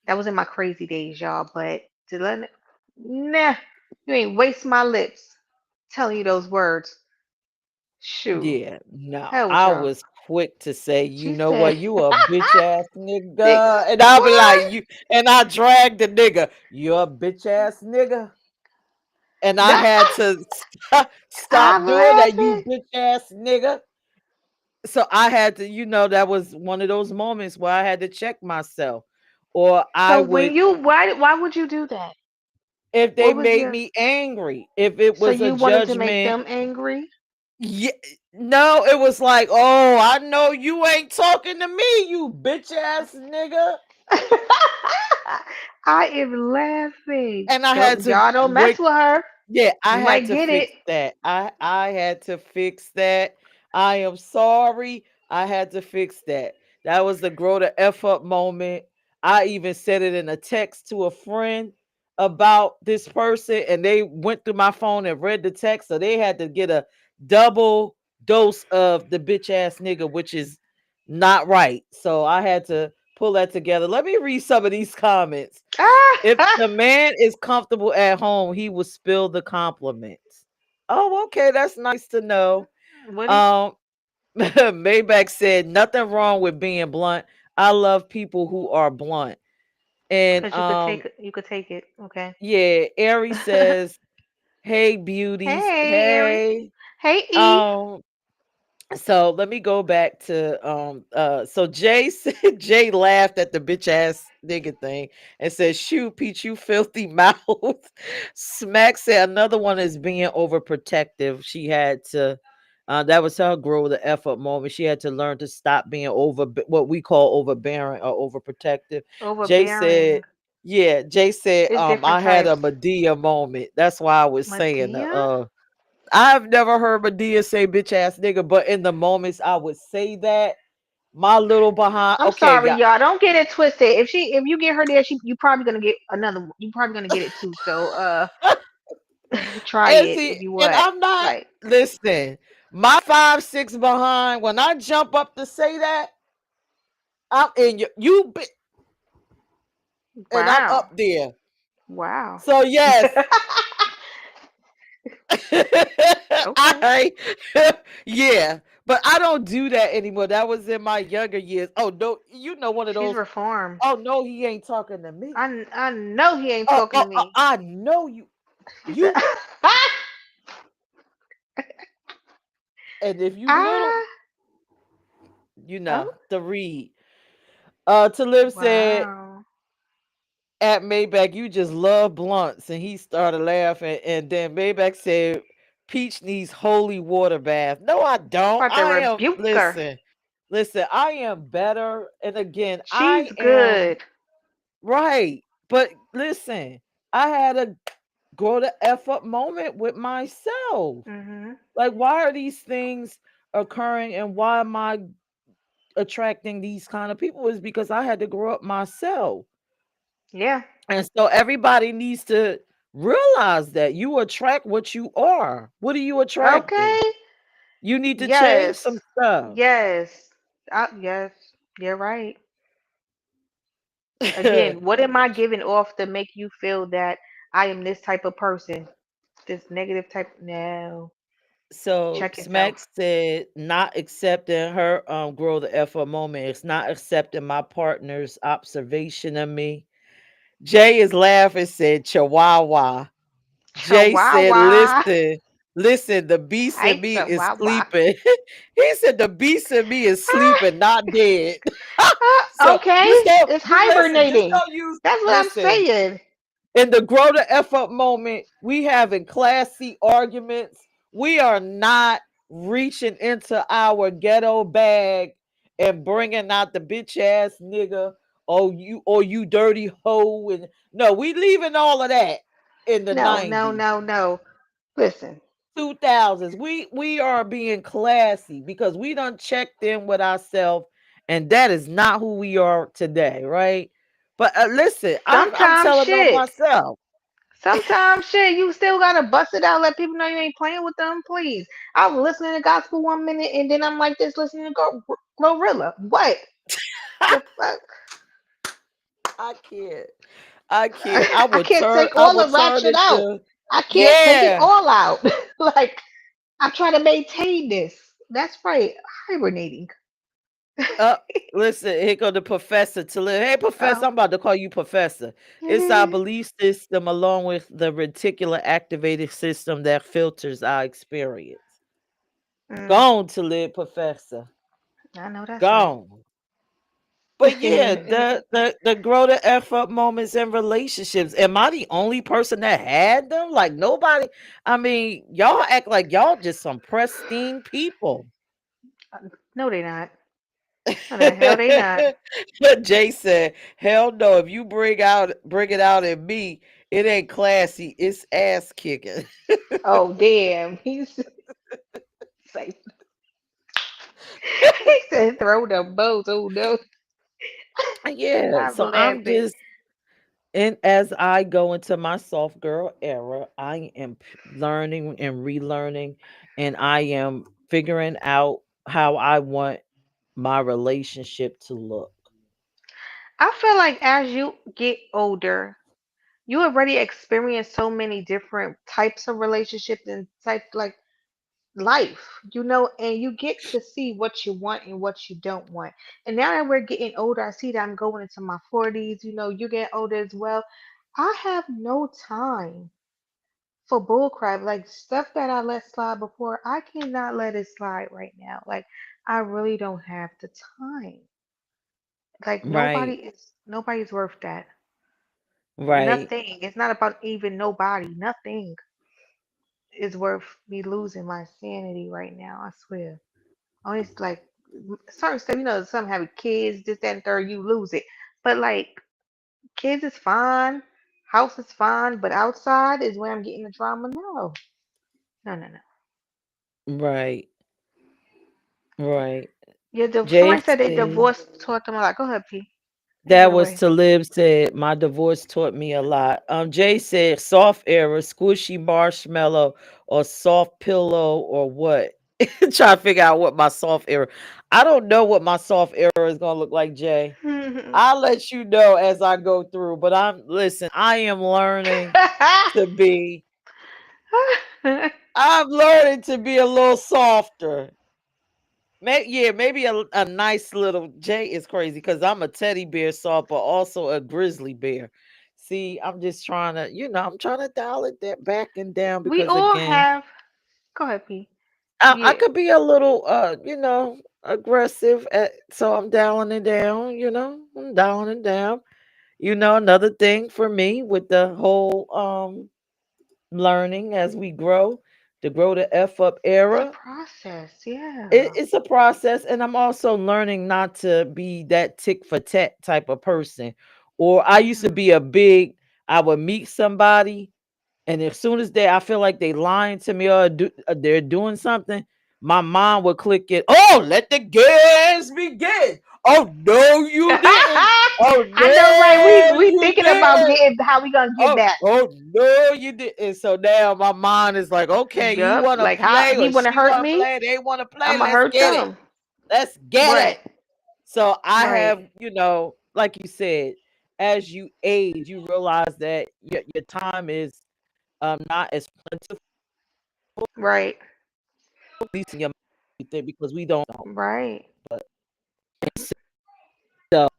That was in my crazy days, y'all. But to let, nah, you ain't waste my lips telling you those words. Shoot, yeah. No, hell with I y'all. was quick to say, you She know said, what, you a bitch ass nigga, nigga, and I'll be like, what? you, and I dragged the nigga, you a bitch ass nigga. And I Nah, had to I'm stop doing that, you laughing. bitch ass nigga. So I had to, that was one of those moments where I had to check myself. Or I So when would, you why would you do that? if they What was made your me angry, if it so was a you wanted to make judgment, them angry? yeah, no, it was like, oh, I know you ain't talking to me, you bitch ass nigga. I am laughing. And I had Don't to y'all don't mess wake. with her. Yeah, I You had might to get it. fix that. I had to fix that. I am sorry. I had to fix that. That was the grow the F up moment. I even said it in a text to a friend about this person, and they went through my phone and read the text. So they had to get a double dose of the bitch ass nigga, which is not right. So I had to pull that together. Let me read some of these comments. If Ah, the man is comfortable at home, he will spill the compliments. Oh, okay, that's nice to know. Woody, Um, Maybach said nothing wrong with being blunt. I love people who are blunt. And because you could take it. Okay. yeah, Ari says, "Hey, beauties. Hey, Aries. Hey." Hey, E. Um, so let me go back to so Jay said Jay laughed at the bitch ass nigga thing and said, shoot, Peach, you filthy mouth. Smack said another one is being overprotective. She had to that was her grow the F up moment. She had to learn to stop being what we call overbearing or overprotective. Jay said, Overbearing. yeah, Jay said, It's different I had a types. Medea moment. That's why I was saying Medea? I've never heard Medea say bitch ass nigga, but in the moments I would say that, my little behind. I'm Okay, sorry, yeah. y'all. Don't get it twisted. If you get her there, you probably gonna get another one. You probably gonna get it too. So try And it see, if you and what. I'm not Like, listen. My 5'6" behind. When I jump up to say that, I'm in and I'm wow. up there. Wow. So yes, Okay. I yeah, but I don't do that anymore. That was in my younger years. Oh no, one of She's those. reformed. Oh no, he ain't talking to me. I know he ain't talking to me. I know you. He said, You and if you little, ah, oh, to read. To live said wow. at Maybach, you just love blunts, and he started laughing. And then Maybach said, Peach needs holy water bath. No, I don't. About to I am rebuke her. listen, I am better. And again, She's I am good. right. But listen, I had a grow the F up moment with myself. Mhm. Like, why are these things occurring and why am I attracting these kind of people? Is because I had to grow up myself. Yeah. And so everybody needs to realize that you attract what you are. What are you Okay. attracting? You need to change some Yes. stuff. Yes. Yes. You're right. Again, what am I giving off to make you feel that I am this type of person? This negative type? No. So Check Smack yourself. said not accepting her grow the F up moment. It's not accepting my partner's observation of me. Jay is laughing, said Chihuahua. Jay said, Chihuahua. listen, the beast in Hi, me is Chihuahua. sleeping. He said the beast in me is sleeping, not dead. So Okay. It's just hibernating. don't use That's what I'm listen. saying. In the grow the F up moment, we having classy arguments. We are not reaching into our ghetto bag and bringing out the bitch ass nigga, or you dirty hoe, and no, we leaving all of that in the No, no, 90s. no, no. Listen, 2000s. We are being classy because we done checked in with ourselves, and that is not who we are today, right? But listen, I'm sometimes telling on shit. myself. Sometimes shit, you still gotta bust it out, let people know you ain't playing with them, please. I was listening to gospel 1 minute and then I'm like this listening to Glorilla. What the fuck? I can't. I can't. I I would can't turn. take I all would the turn ratchet it out. to. I can't take it Yeah. all out. Like I'm trying to maintain this. That's right. Hibernating. Uh, listen, here go the professor to live. Hey, professor, Oh. I'm about to call you professor. It's our belief system along with the reticular activated system that filters our experience. Mm, Gone to live, professor. I know that's right. Gone. But yeah, the grow the F up moments in relationships. Am I the only person that had them? Like nobody. I mean, y'all act like y'all just some pristine people. No, they not. No, the hell they not. Jay said, "Hell no! If you bring it out in me, it ain't classy. It's ass kicking." Oh damn. He's like he said throw the boat. Oh no. Yeah, I'm so I'm laughing. just and as I go into my soft girl era, I am learning and relearning, and I am figuring out how I want my relationship to look. I feel like as you get older, you already experience so many different types of relationships and type like life, and you get to see what you want and what you don't want. And now that we're getting older, I see that I'm going into my 40s, you're getting older as well. I have no time for bullcrap. Like stuff that I let slide before, I cannot let it slide right now. Like I really don't have the time. Like Right, nobody's worth that. right. Nothing. It's not about even nobody. Nothing is worth me losing my sanity right now. I swear. Only like certain stuff, some having kids, this, that, and third, you lose it. But like kids is fine, house is fine, but outside is where I'm getting the drama. No, no, no, no. Right, right. Somebody Jay said they said divorced taught them a lot. Go ahead, P. Take it that was away. to live said my divorce taught me a lot. Jay said soft era, squishy marshmallow, or soft pillow, or what? Try to figure out what my soft era. I don't know what my soft era is gonna look like, Jay. I'll let you know as I go through. But I am learning to be I'm learning to be a little softer. Maybe a nice little Jay is crazy because I'm a teddy bear soft, but also a grizzly bear. See, I'm just trying to, I'm trying to dial it that back and down We because all again, have. Go ahead, P. I Yeah. could be a little aggressive so I'm dialing it down, I'm dialing it down. Another thing for me with the whole learning as we grow, to grow the F up It's a era. process. Yeah. It's a process, and I'm also learning not to be that tick for tat type of person. Or I used to Hmm. be I would meet somebody, and as soon as I feel like they lying to me or they're doing something, my mind would click it. Oh, let the games begin. Oh no, you didn't. Oh I know, right? We no, we you thinking about didn't. getting how we gonna get back. Oh no, you did. And so now my mind is like, okay, you Yup. want to Like how play he or wanna she hurt want to me, play? They want to play. I'ma Let's hurt get it. them. Let's get Right. it. So I Right. have, like you said, as you age, you realize that your time is not as plentiful, Right. at least in your mind, you think, because we don't know. Right. But so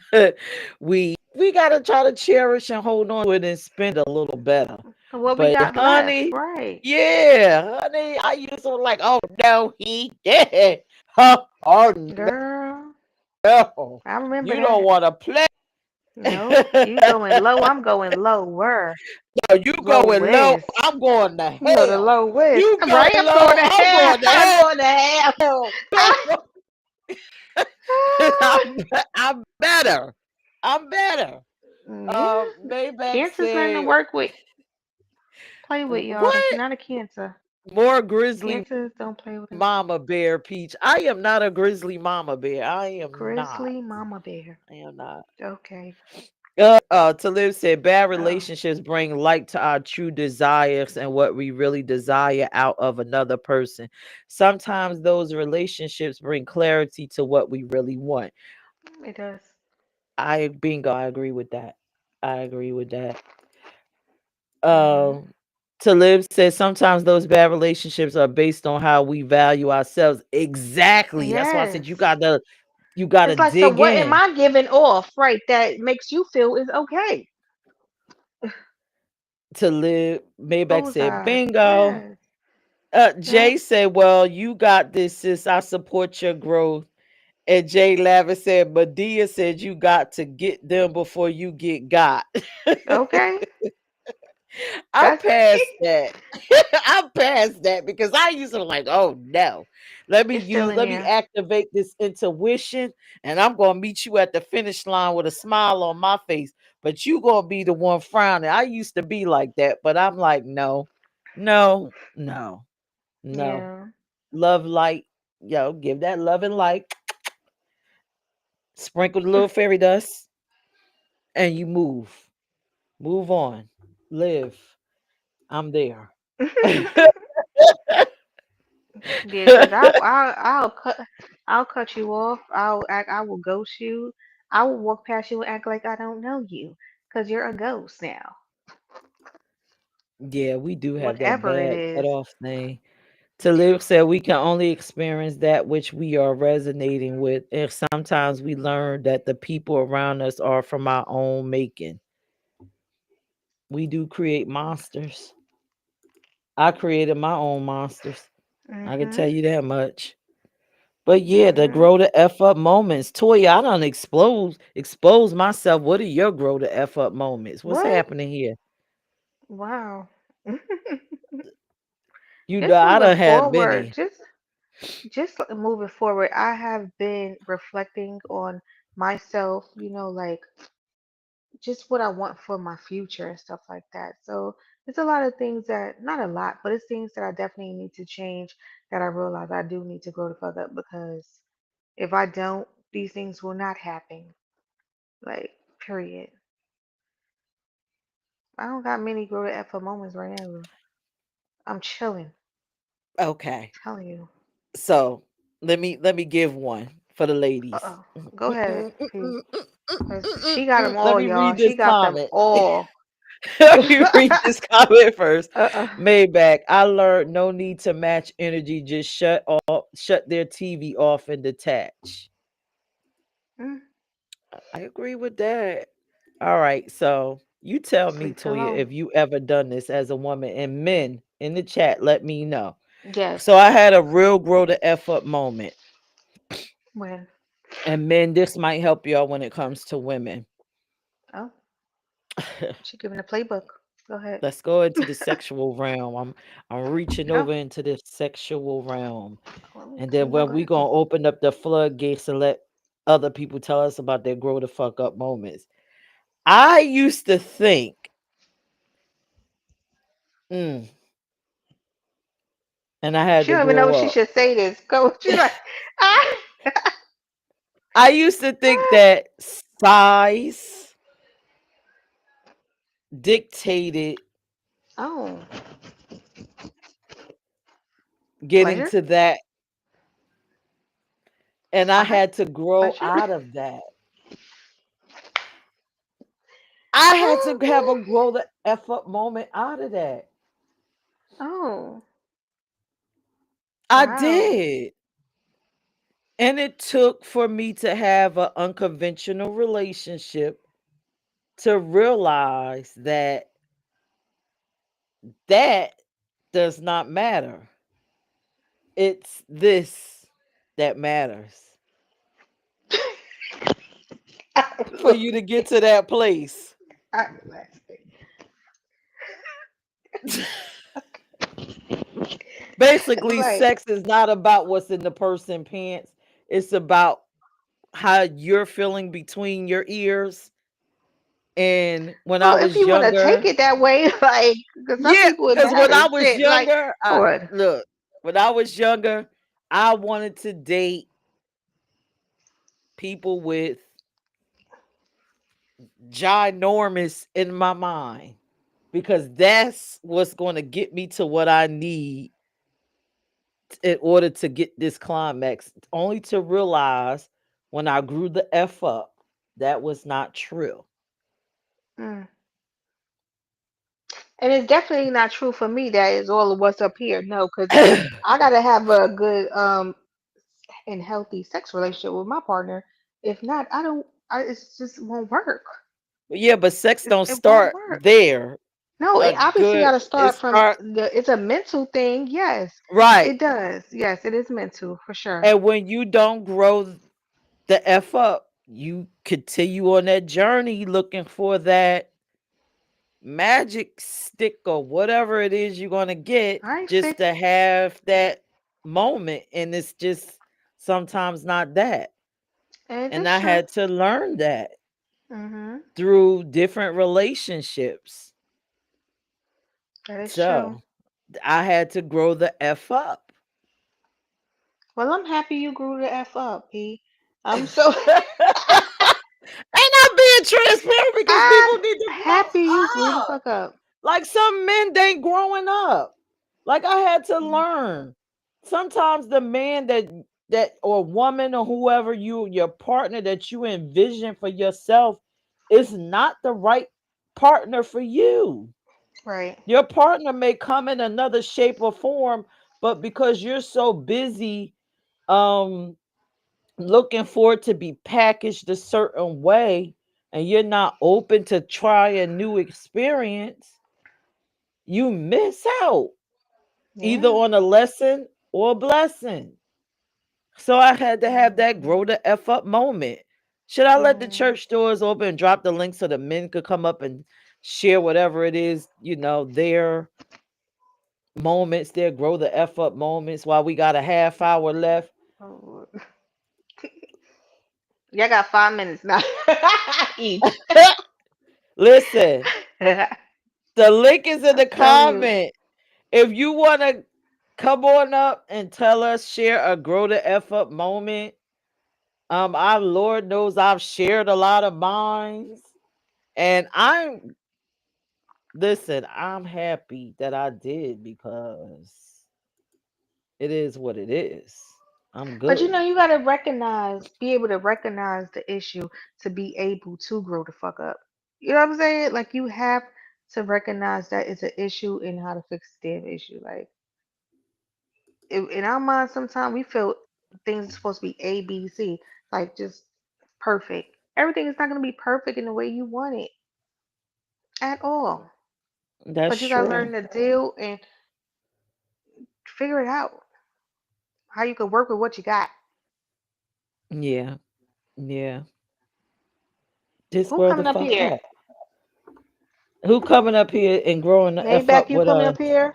we gotta try to cherish and hold on to it and spend a little better. What we But got left. honey, Right. yeah, honey, I used to like, oh no, he did. Oh Girl. no, I remember you don't that. want to play. Nope. You going low, I'm going lower. No, you going low, Lowest. I'm going to You know the hell. lowest. You Right? going I'm going low, to I'm hell. going to I'm hell. going to hell. Baby. I'm better. I'm better. Yeah. Maybach Cancer's nothing to said, work with. Play with y'all. That's "What? not a cancer. More grizzly Cancers don't play with us. mama bear, Peach? I am not a grizzly mama bear. I am not. Grizzly mama bear. I am not." Okay. Talib said, "Bad Oh. relationships bring light to our true desires and what we really desire out of another person. Sometimes those relationships bring clarity to what we really want." It does. Bingo, I agree with that. I agree with that. Hmm. Um, Talib says sometimes those bad relationships are based on how we value ourselves. Exactly. That's why I said Yes. you gotta It's like, so dig what am in. I giving off, right, that makes you feel is okay? Talib Maybach said, Bullseye. bingo. Yes. Yep. Jay said, "Well, you got this, sis. I support your growth." And Jay Lavis said, "Medea said you got to get them before you get got." Okay. I'm That's past that. I'm past that because I used to like, oh no. it's still in Let me there. activate this intuition, and I'm gonna meet you at the finish line with a smile on my face. But you gonna be the one frowning. I used to be like that, but I'm like, no, no, no, no. Yeah. Love light, give that love and light, sprinkle the little fairy dust, and you move. Move on. Live. I'm there. Yeah, cause I'll cut you off. I will ghost you. I will walk past you and act like I don't know you, cause you're a ghost now. Yeah, we do have that Whatever it bad cut is. off thing. Talib said we can only experience that which we are resonating with. And sometimes we learn that the people around us are from our own making. We do create monsters. I created my own monsters. I can Mhm. tell you that much. But yeah, the Mhm. grow the F up moments. Toya, I don't expose myself. What are your grow the F up moments? What's What? happening here? Wow. You know, Just I moving don't have forward. many. Just moving forward. I have been reflecting on myself. Like just what I want for my future and stuff like that. So it's a lot of things that, not a lot, but it's things that I definitely need to change that I realize I do need to grow the fuck up because if I don't, these things will not happen. Like, period. I don't got many grow the F up moments right now. I'm chilling. Okay. Telling you. So let me give one for the Uh ladies. oh. Go ahead, P. Because she got them Let all, me y'all. read She this got them comment. all. Let me read this comment first. Uh-uh. Maybach, I learned no need to match energy. Just shut their TV off and detach. Mm, I agree with that. All right, so you tell just me, leave it Toya, alone. if you ever done this as a woman, and men in the chat, let me know. So Yes. I had a real grow the F up moment. When? And men, this might help y'all when it comes to women. Oh, she giving a playbook. Go ahead. Let's go into the sexual realm. I'm reaching Oh, over into the sexual realm. let me And clean then my when we glasses. gonna open up the floodgates and let other people tell us about their grow the fuck up moments. I used to think, mm, and I had She to don't even know grow if she up. should say this. Go. She's like, ah. I used to think that size dictated Oh, getting pleasure. to that, and I Size. had to grow Pleasure. out of that. I had to have a grow the F up moment out of that. Oh, I wow. did. And it took for me to have an unconventional relationship to realize that that does not matter. It's this that matters. for you to get to that place. I'm laughing. Basically, Like, sex is not about what's in the person pants. It's about how you're feeling between your ears. And when I well, if was you want to take younger, it that way, like, because some yeah, people it because when I matters. was Shit, like, younger, what? look, when I was younger, I wanted to date people with ginormous in my mind because that's what's going to get me to what I need in order to get this climax. Only to realize when I grew the F up, that was not true. Mm. And it's definitely not true for me that is all of what's up here. No, because I gotta have a good and healthy sex relationship with my partner. If not, I don't. It's just won't work. Yeah, but sex don't It won't start work. there. No, A it obviously good got to it start from start the. It's a mental thing. Yes, right. it does. Yes, it is mental for sure. And when you don't grow the F up, you continue on that journey looking for that magic stick or whatever it is you're gonna get I ain't just fixed. to have that moment. And it's just sometimes not that. And And it's I true. had to learn that Mhm. through different relationships. That is true. So I had to grow the F up. Well, I'm happy you grew the f up, P. I'm so. And I'm being transparent because I'm people need to happy you grew grow the up. fuck up. Like some men, they ain't growing up. Like I had to Mm. learn. Sometimes the man that or woman or whoever your partner that you envision for yourself is not the right partner for you. Right. Your partner may come in another shape or form, but because you're so busy um looking for it to be packaged a certain way and you're not open to try a new experience, you miss out either Yeah. on a lesson or a blessing. So I had to have that Mhm. grow the F up moment. Should I let the Mhm. church doors open and drop the link so the men could come up and share whatever it is, their moments, their grow the F up moments while we got a half hour left? Oh, y'all got 5 minutes now each. Listen, the link is in I'm the telling you. comment. If you want to come on up and tell us, share a grow the F up moment. Our Lord knows I've shared a lot of mines. And I'm happy that I did because it is what it is. I'm But you good. know, you gotta recognize, be able to recognize the issue to be able to grow the fuck up. You know what I'm saying? Like you have to recognize that it's an issue and how to fix the damn issue. Like in our minds, sometimes we feel things are supposed to be A, B, C, like just perfect. Everything is not gonna be perfect in the way you want it at all. That's But you gotta true. learn to deal and figure it out how you can work with what you got. Yeah. Yeah. Just Who grow the coming up fuck here? up. Who coming up here and growing the F Maybach, up you with coming us? up here?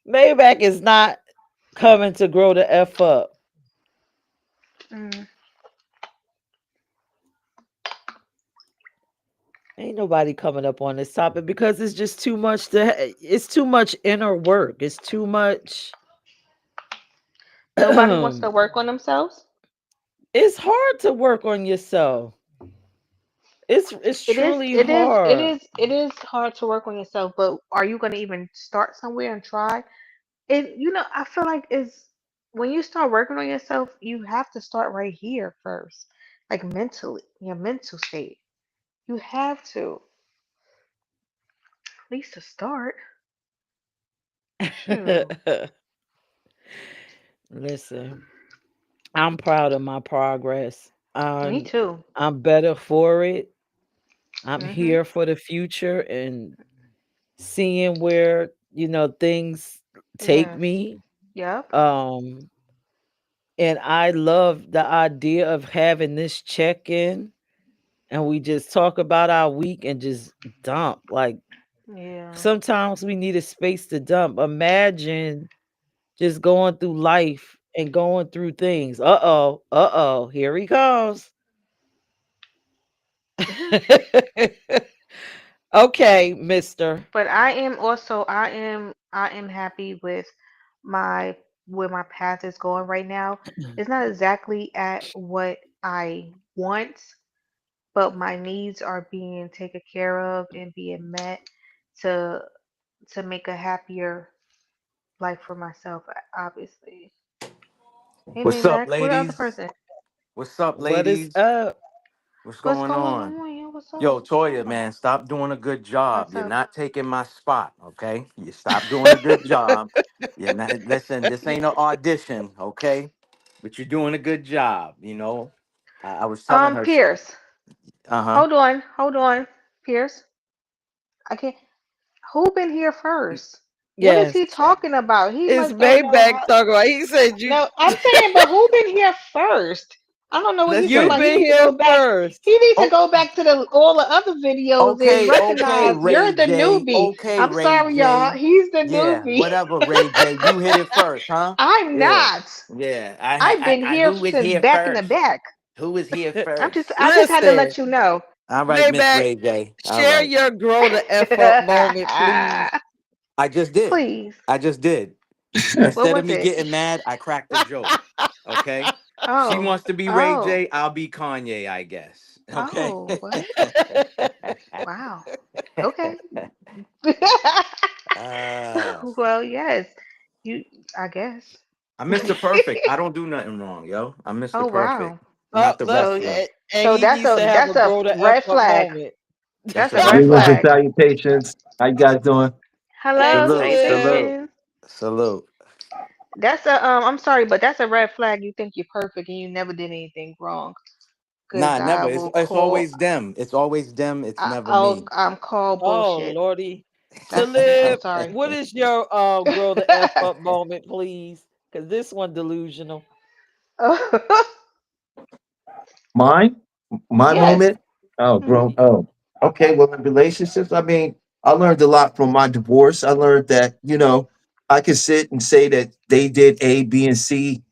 Maybach is not coming to grow the F up. Mm. Ain't nobody coming up on this topic because it's just too much it's too much inner work. It's too much Nobody wants to work on themselves. it's hard to work on yourself. It's It is, truly it is, it hard. is, it is hard to work on yourself, but are you going to even start somewhere and try? It, I feel like it's when you start working on yourself, you have to start right here first, like mentally, your mental state. You have to, at least to start. Shoot, Listen, I'm proud of my progress. me too. I'm better for it. I'm Mhm. here for the future and seeing where, things take Yes. me. Yep. Um, and I love the idea of having this check-in and we just talk about our week and just dump. Like Yeah. sometimes we need a space to dump. Imagine just going through life and going through things. Here he comes. Okay, mister. But I am also I am happy with my where my path is going right now. It's not exactly at what I want, but my needs are being taken care of and being met to make a happier life for myself, obviously. Hey, What's up, Maybach, where the other ladies? person? What's up, What is ladies? up? What's What's going going on? on? Yeah, what's up? Yo, What's going Toya, on? man, stop doing a good job. What's You're up? not taking my spot, okay? You stop doing a good job. You're not. Listen, this ain't an audition, okay? But you're doing a good job. I was telling her. Pierce, Uh huh. hold on, Pierce. I can't. Who been here first? What is Yes. he talking about? He It's like don't know Maybach how. talking about. He said you No, I'm saying, but who been here first? I don't know what he's talking you Listen. about. He been needs to here go back. first. He needs to Oh, go back to the all the other videos and okay, recognize you're Ray the J. newbie. Okay, I'm Ray sorry, y'all. J. He's the Yeah, newbie. whatever, Ray J. You hit it first, huh? I'm Yeah, not. yeah. I've been here Who was since here back in the first? back. Who was here first? I just had to Listen, let you know. All right, Miss Maybach, Ray J. All share right. your grow the F up moment, please. I just did. Please. I just did. What Instead of was me it? getting mad, I cracked a joke. Okay. She Oh. wants to be Ray Oh. J. I'll be Kanye, I guess. Okay. Oh, what? Wow. Okay. uh, Well, yes. You, I guess. I'm Mr. Perfect. I don't do nothing wrong, yo. I'm Mr. Oh, Perfect. wow. I'm Oh, not the look, So, wrestler. and so he needs to have a that's a grow the F red up flag. moment. That's That's a a red red Greetings and flag. flag. salutations. How you guys doing? Hello, Thanks, Salute, Talib. salute, salutations. salute. That's a I'm sorry, but that's a red flag. You think you're perfect and you never did anything wrong. Cause Nah, never. I It's will it's call. always them. It's always them. It's never I'll me. I'm called Oh bullshit. Lordy. I'm Talib, sorry. what is your grow the F up moment, please? Because this one delusional. Mine? My Yes. moment? Oh, Hmm. grown. Oh, okay. Well, in relationships, I mean, I learned a lot from my divorce. I learned that, I could sit and say that they did A, B, and C,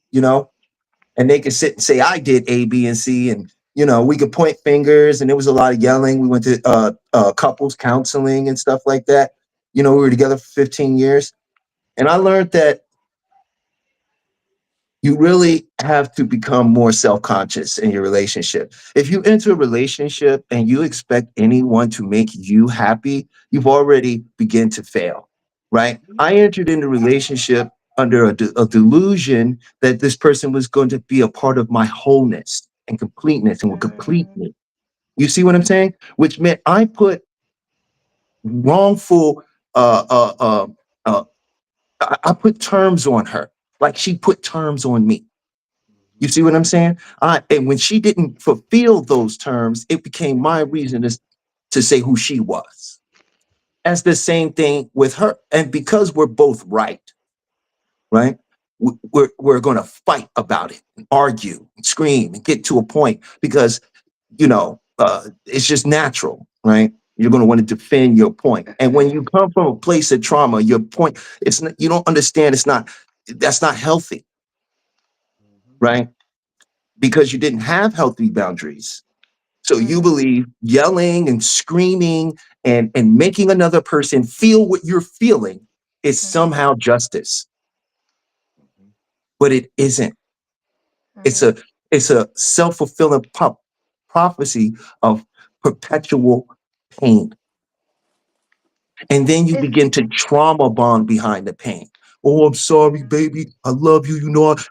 and they could sit and say I did A, B, and C. And, we could point fingers and there was a lot of yelling. We went to couples counseling and stuff like that. We were together for 15 years. And I learned that you really have to become more self-conscious in your relationship. If you enter a relationship and you expect anyone to make you happy, you've already begin to fail, right? I entered into a relationship under a delusion that this person was going to be a part of my wholeness and completeness and would complete Mm, me. You see what I'm saying? Which meant I put wrongful uh uh uh, uh I put terms on her like she put terms on me. You see what I'm saying? And when she didn't fulfill those terms, it became my reason to say who she was. That's the same thing with her. And because we're both right? We're going to fight about it, and argue, and scream, and get to a point because, it's just natural, right? You're going to want to defend your point. And when mm, you come from a place of trauma, your point, you don't understand, that's not healthy, right? Because you didn't have healthy boundaries. So you mm, believe yelling and screaming and making another person feel what you're feeling is mhm, somehow justice, but it isn't. It's mhm. a it's a self-fulfilling prophecy of perpetual pain. And then you It's begin to trauma bond behind the pain. Oh, I'm sorry, mhm, baby. I love you.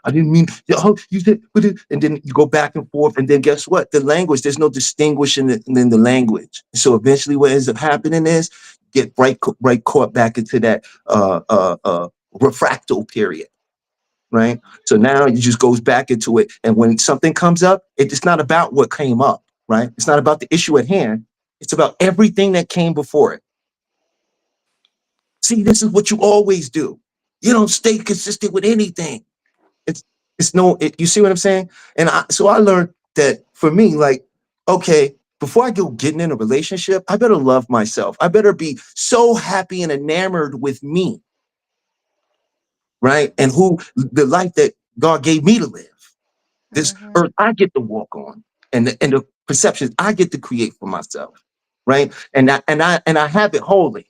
I didn't mean. Oh, you did. And then you go back and forth. And then guess what? The language. There's no distinguishing in the language. So eventually, what ends up happening is get right caught back into that refractal period. Right. So now it just goes back into it. And when something comes up, it's not about what came up. Right. It's not about the issue at hand. It's about everything that came before it. See, this is what you always do. You don't stay consistent with anything. It's you see what I'm saying? And so I learned that for me, like, okay, before I go getting in a relationship, I better love myself. I better be so happy and enamored with me, right? And who the life that God gave me to live. This Mhm. earth I get to walk on, and the perceptions I get to create for myself, right? And I have it wholly,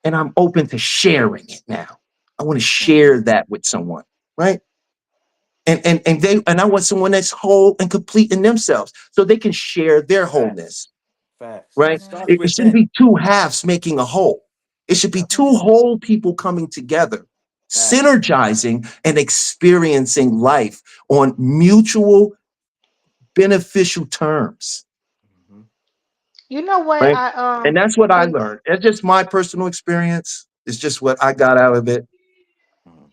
and I'm open to sharing it now. I want to share Mhm. that with someone, right? And I want someone that's whole and complete in themselves, so they can share their Facts. wholeness, Facts. It right? Mhm. starts It shouldn't within. be two halves making a whole. It should be Yep. two Mhm. whole people coming together, Facts. synergizing and experiencing life on mutual beneficial terms, Mhm. You know what right? I And that's what I think. learned. It's just my personal experience. It's just what I got out of it. Mhm.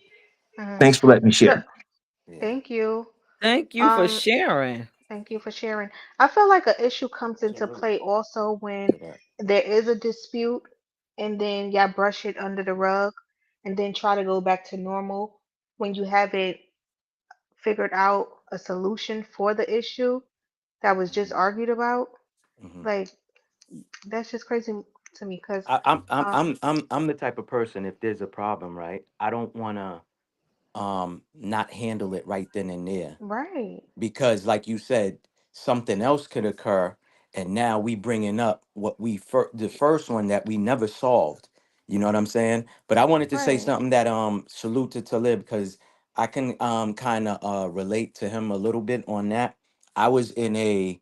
Mhm. Thanks for letting me So share. Yeah. thank you. Thank you for Um, sharing. Thank you for sharing. I feel like an issue comes into Salute play also when to that. there is a dispute and then y'all brush it under the rug and then try to go back to normal when you haven't figured out a solution for the issue that was just Mhm. argued about. Mhm. Like that's just crazy to me because I, I'm I'm uh I'm I'm I'm the type of person, if there's a problem, right? I don't want to not handle it right then and there, right. because like you said, something else could occur, and now we bringing up what the first one that we never solved. You know what I'm saying? But I wanted to say Right. something that salute to Talib, because I can kind of relate to him a little bit on that. I was in a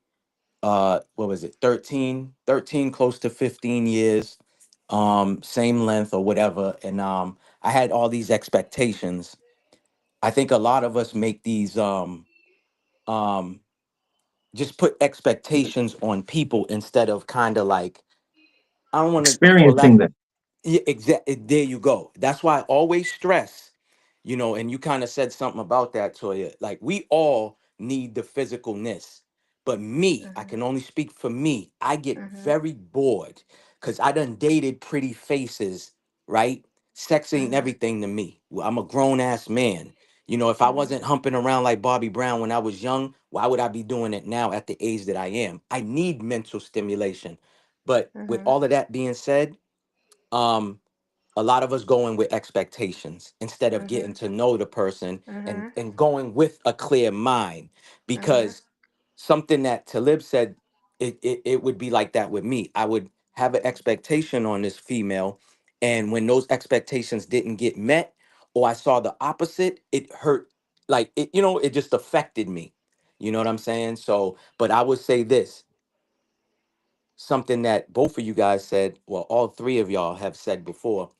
what was it, 13 close to 15 years, same length or whatever, and I had all these expectations. I think a lot of us make these um just put expectations on people instead of kind of like, I don't want to, for lack, Experiencing them. yeah, exactly. There you go. That's why I always stress, and you kind of said something about that, Toya. Like, we all need the physicalness. But me, I Mhm. can only speak for me. I get Mhm. very bored because I done dated pretty faces, right? Sex ain't Mhm. everything to me. Well, I'm a grown ass man. If I Mhm. wasn't humping around like Bobby Brown when I was young, why would I be doing it now at the age that I am? I need mental stimulation. But with Mhm. all of that being said, um a lot of us going with expectations instead of getting Mhm. to know the person, and Mhm. going with a clear mind. Mhm. Because something that Talib said, it would be like that with me. I would have an expectation on this female, and when those expectations didn't get met, or I saw the opposite, it hurt. Like, it just affected me. You know what I'm saying? So, but I would say this, something that both of you guys said, well, all three of y'all have said before.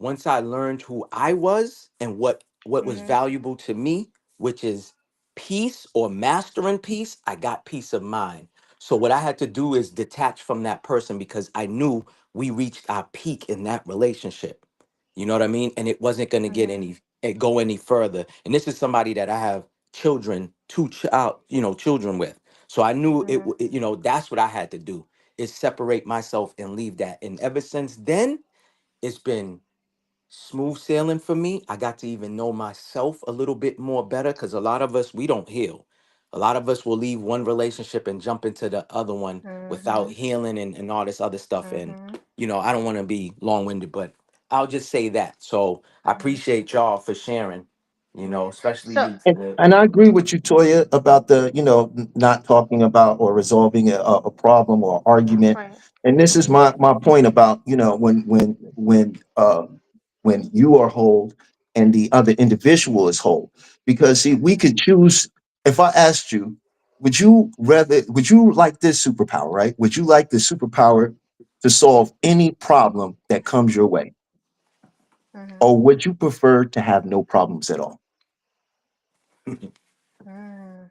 Once I learned who I was and what was Mhm. valuable to me, which is peace or mastering peace, I got peace of mind. So what I had to do is detach from that person, because I knew we reached our peak in that relationship. You know what I mean? And it wasn't going to get Mhm. go any further. And this is somebody that I have children, children with. So I knew Mhm. that's what I had to do, is separate myself and leave that. And ever since then, it's been smooth sailing for me. I got to even know myself a little bit more better, because a lot of us, we don't heal. A lot of us will leave one relationship and jump into the other one without Mhm. healing, and all this other stuff. And, Mhm. I don't want to be long winded, but I'll just say that. So I Mhm. appreciate y'all for sharing, Yeah. especially So, you. And I agree with you, Toya, about the, not talking about or resolving a problem or argument. right. And this is my point about, when you are whole and the other individual is whole. Because see, we Mhm. could choose. If I asked you, would you like this superpower, right? Would you like the superpower to solve any problem that comes your way? Mhm. Or would you prefer to have no problems at all? Mm.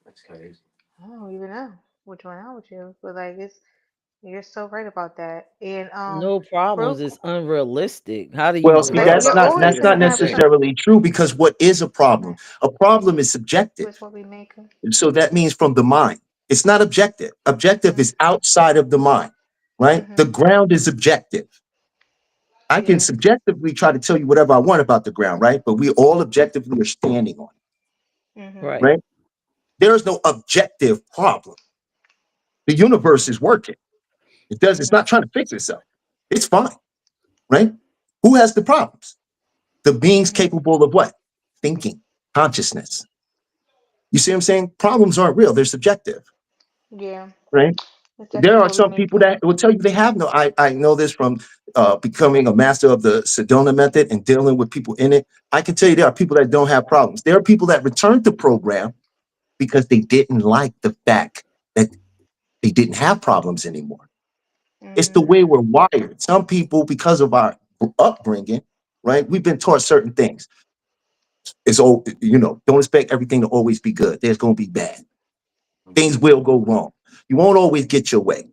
That's crazy. I don't even know which one I would choose, but like you're so right about that. And No problems real, is unrealistic. How do Well, you see, like know? you're always that's gonna not have some. necessarily true, because what is a problem? Right. A problem is subjective. Which what we make 'em. So that means from the mind. It's not objective. Objective Mhm. is outside of the mind, right? The Mhm. ground is objective. I can Yeah. subjectively try to tell you whatever I want about the ground, right? But we all objectively are standing on it, Mhm. Right. right? There is no objective problem. The universe is working. It's not trying to fix itself. It's fine, right? Who has the problems? The beings Mm-hmm. capable of what? Thinking, consciousness. You see what I'm saying? Problems aren't real, they're subjective, Yeah, right? that's There definitely are what we some make people up. that will tell you they have no. I know this from becoming a master of the Sedona method and dealing with people in it. I can tell you there are people that don't have problems. There are people that return to program because they didn't like the fact that they didn't have problems anymore. It's the way Mm-hmm. we're wired. Some people, because of our upbringing, right? We've been taught certain things. It's all, don't expect everything to always be good. There's going to be bad. Things will go wrong. You won't always get your way,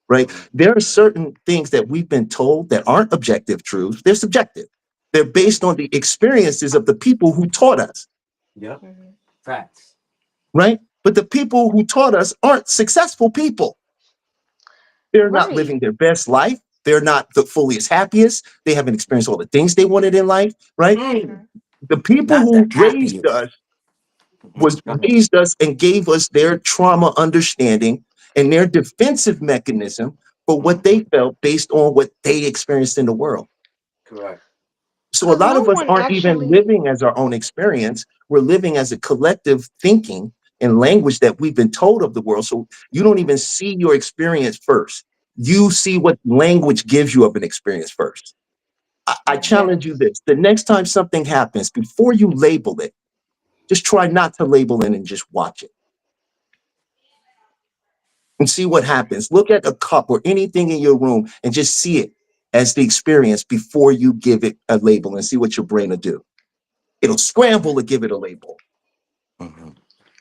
right? There are certain things that we've been told that aren't objective truths. They're subjective. They're based on the experiences of the people who taught us, Yep. Mm-hmm. Facts. right? But the people who taught us aren't successful people. They're not Right. living their best life. They're not the fulliest happiest. They haven't experienced all the things they wanted in life, right? Mm-hmm. The people Not the who raised happiest. us was Go ahead. raised us and gave us their trauma understanding and their defensive mechanism for what they felt based on what they experienced in the world. Correct. So a Because lot no of us one aren't even actually. living as our own experience. We're living as a collective thinking and language that we've been told of the world. So you don't even see your experience first. You see what language gives you of an experience first. I challenge you Yes. this. The next time something happens, before you label it, just try not to label it and just watch it and see what happens. Look at a cup or anything in your room and just see it as the experience before you give it a label and see what your brain will do. It'll scramble to give it a label. Mm-hmm.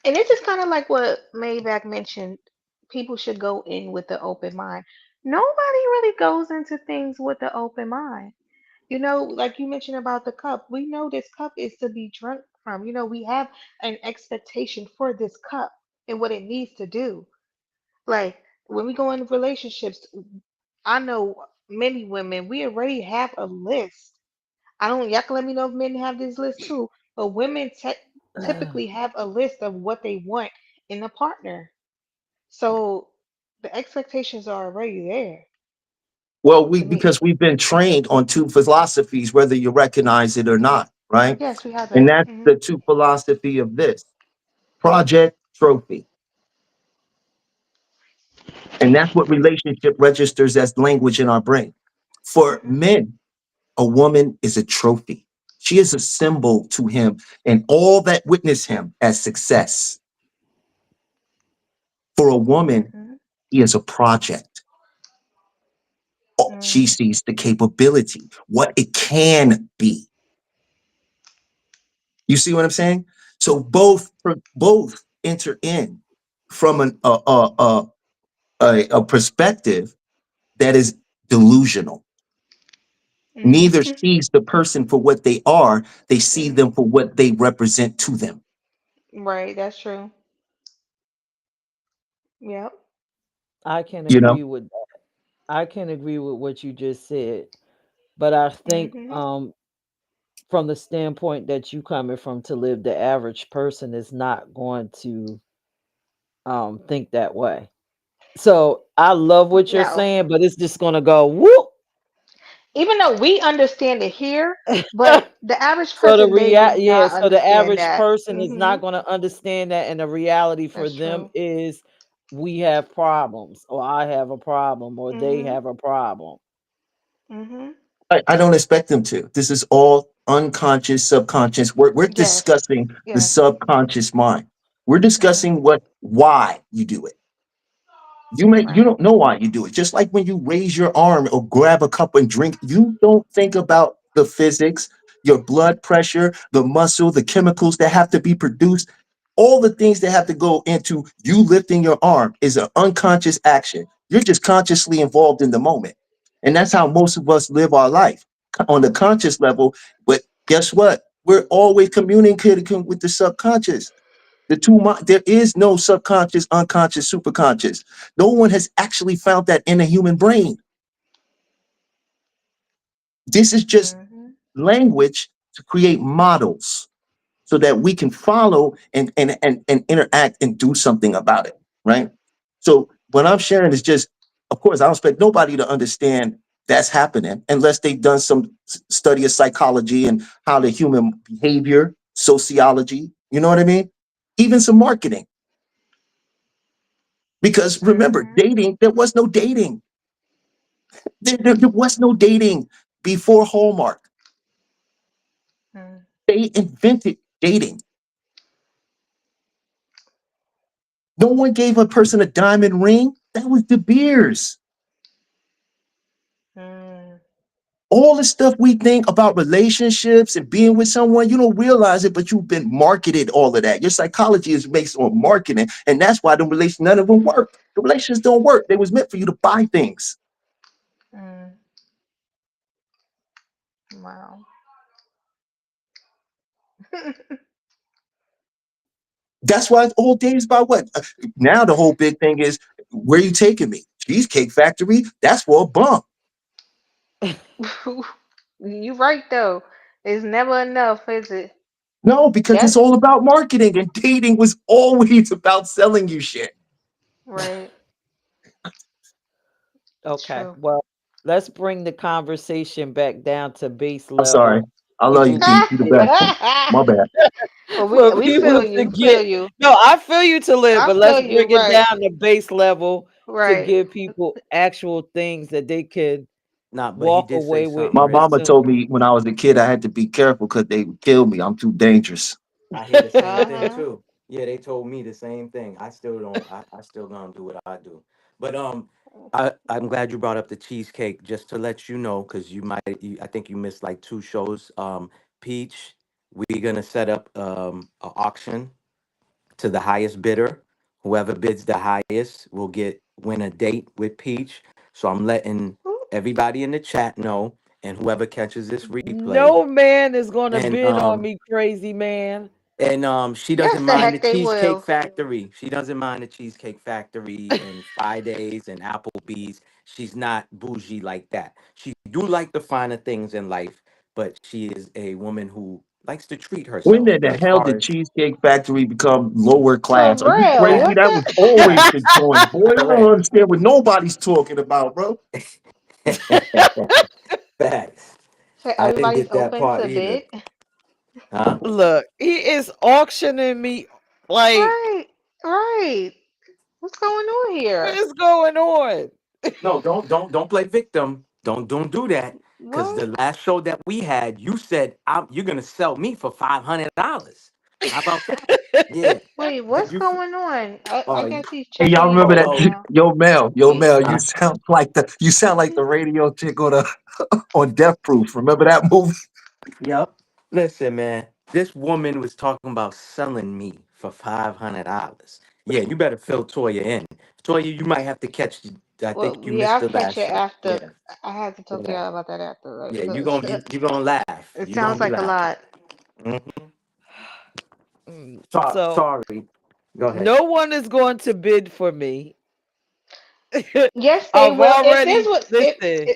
And this is kind of like what Maybach mentioned. People should go in with the open mind. Nobody really goes into things with the open mind. Like you mentioned about the cup, we know this cup is to be drunk from. We have an expectation for this cup and what it needs to do. Like when we go into relationships, I know many women, we already have a list. I don't, y'all can let me know if men have this list too, but women typically have a list of what they want in a partner. So the expectations are already there Well, to me. because we've been trained on two philosophies, whether you recognize it or not, right? Yes, we have And it. that's the two philosophy of this project trophy. And that's what relationship registers as language in our brain. For Hmm. men, a woman is a trophy. She is a symbol to him and all that witness him as success. For a woman, Hmm. he is a project. Oh, she Mm. sees the capability, what it can be. You see what I'm saying? So both enter in from a perspective that is delusional. Neither Hmm. sees the person for what they are, they see them for what they represent to them. Right, that's true. Yep. I can You know, agree with that. I can agree with what you just said. But I think Hmm. from the standpoint that you coming from to live, the average person is not going to think that way. So I love what you're No. saying, but it's just gonna go whoop. Even though we understand it here, but the average So the person, they do yeah, not so the understand average that. person is Hmm. not gonna understand that, and the reality for That's them true. is we have problems, or I have a problem, or they Hmm. have a problem. Hmm. I don't expect them to. This is all unconscious, subconscious. We're Yes. discussing the Yes. subconscious mind. We're Hmm. discussing why you do it. You Right. don't know why you do it. Just like when you raise your arm or grab a cup and drink, you don't think about the physics, your blood pressure, the muscle, the chemicals that have to be produced. All the things that have to go into you lifting your arm is an unconscious action. You're just consciously involved in the moment. And that's how most of us live our life on the conscious level. But guess what? We're always communicating with the subconscious. There is no subconscious, unconscious, superconscious. No one has actually found that in a human brain. This is just Hmm. language to create models so that we can follow and interact and do something about it, right? So what I'm sharing is just, of course, I don't expect nobody to understand that's happening unless they've done some study of psychology and how the human behavior, sociology, you know what I mean? Even some marketing. Because remember, Mm-hmm. dating, there was no dating. There was no dating before Hallmark. Mm, They invented dating. No one gave a person a diamond ring. That was De Beers. mm, All the stuff we think about relationships and being with someone, you don't realize it, but you've been marketed all of that. Your psychology is based on marketing, and that's why the relations, none of them work. The relations don't work. They was meant for you to buy things. mm. Wow. That's why it's all days about what? Now the whole big thing is, where you taking me? Cheesecake Factory? That's for a bump. You right though. It's never enough, is it? No, because it's That's all about marketing, and dating was always about selling you shit. right. Okay, True. well, let's bring the conversation back down to base I'm sorry. level I for love you, T. You the best. My bad. Well, we for we people feel you. to We feel get. you. No, I feel you to live, I but feel let's you. bring it Right. down to base level to Right. give people actual things that they could Nah, but he walk did say away with something My real. mama told consuming. me when I was a kid I had to be careful because they would kill me. I'm too dangerous. I hear the same thing Uh-huh. too. Yeah, they told me the same thing. I still don't. I still gonna do what I do. But I'm glad you brought up the cheesecake. Just to let you know, because I think you missed like two shows. Peach, we're gonna set up an auction to the highest bidder. Whoever bids the highest will get win a date with Peach. So I'm letting Ooh. everybody in the chat know, and whoever catches this replay, No man is gonna and bid on me, crazy man. she doesn't Yes, the mind the heck they Cheesecake will. Factory. She doesn't mind the Cheesecake Factory and Fridays and Applebee's. She's not bougie like that. She do like the finer things in life, but she is a woman who likes to treat When herself did the as hell far did as Cheesecake Factory become lower For class? Are you real. crazy? fact, What That was always the the joint. Boy, you don't correct. understand what nobody's talking about, bro. Facts. So I didn't everybody's get that open part to either. bid. Huh? Look, he is auctioning me like, Right. Right. What's going on what here? is going on? No, don't play victim. Don't do that. Cause What? the last show that we had, you said you're gonna sell me for $500. How about that? Yeah. Wait, Have what's you? going on? I Oh, guess he's Hey, checking y'all in remember right that? well, now. Yo, Wait. Mel, huh? you sound like the radio chick on on Death Proof. Remember that movie? Yep. Listen, man. This woman was talking about selling me for $500. Yeah, you better fill Toya in. Toya, you might have to catch. I think Well, you yeah, missed I'll the catch last it show. after. Yeah, I have to talk to yeah, y'all about that after. yeah. You gonna laugh. It You gonna sounds be like a laughing. lot. Mhm. So Sorry. Go ahead. no one is going to bid for me. Yes, they I've will. If this already was listen.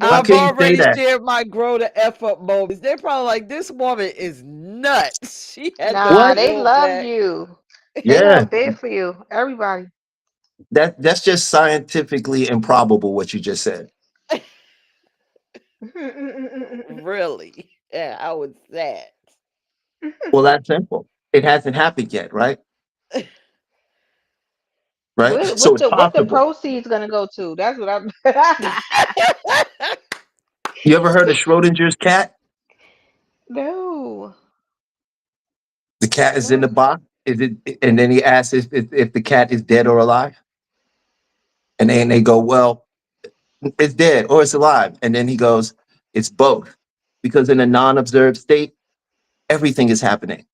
How I've can you listen, say already that? shared my grow the F up moments. They're probably like, this woman is nuts. She had to nah, What? they pull love back. you. They Yeah, gonna bid for you. Everybody. that's just scientifically improbable what you just said. Really? Yeah, I was sad. Well, that's simple. It hasn't happened yet, right? Right. So it's What the possible. proceeds gonna go to? That's what I'm. You ever heard of Schrodinger's cat? No, The cat is in the no. box. Is it? And then he asks if the cat is dead or alive. And then they go, well, it's dead or it's alive. And then he goes, it's both. Because in a non-observed state, everything is happening.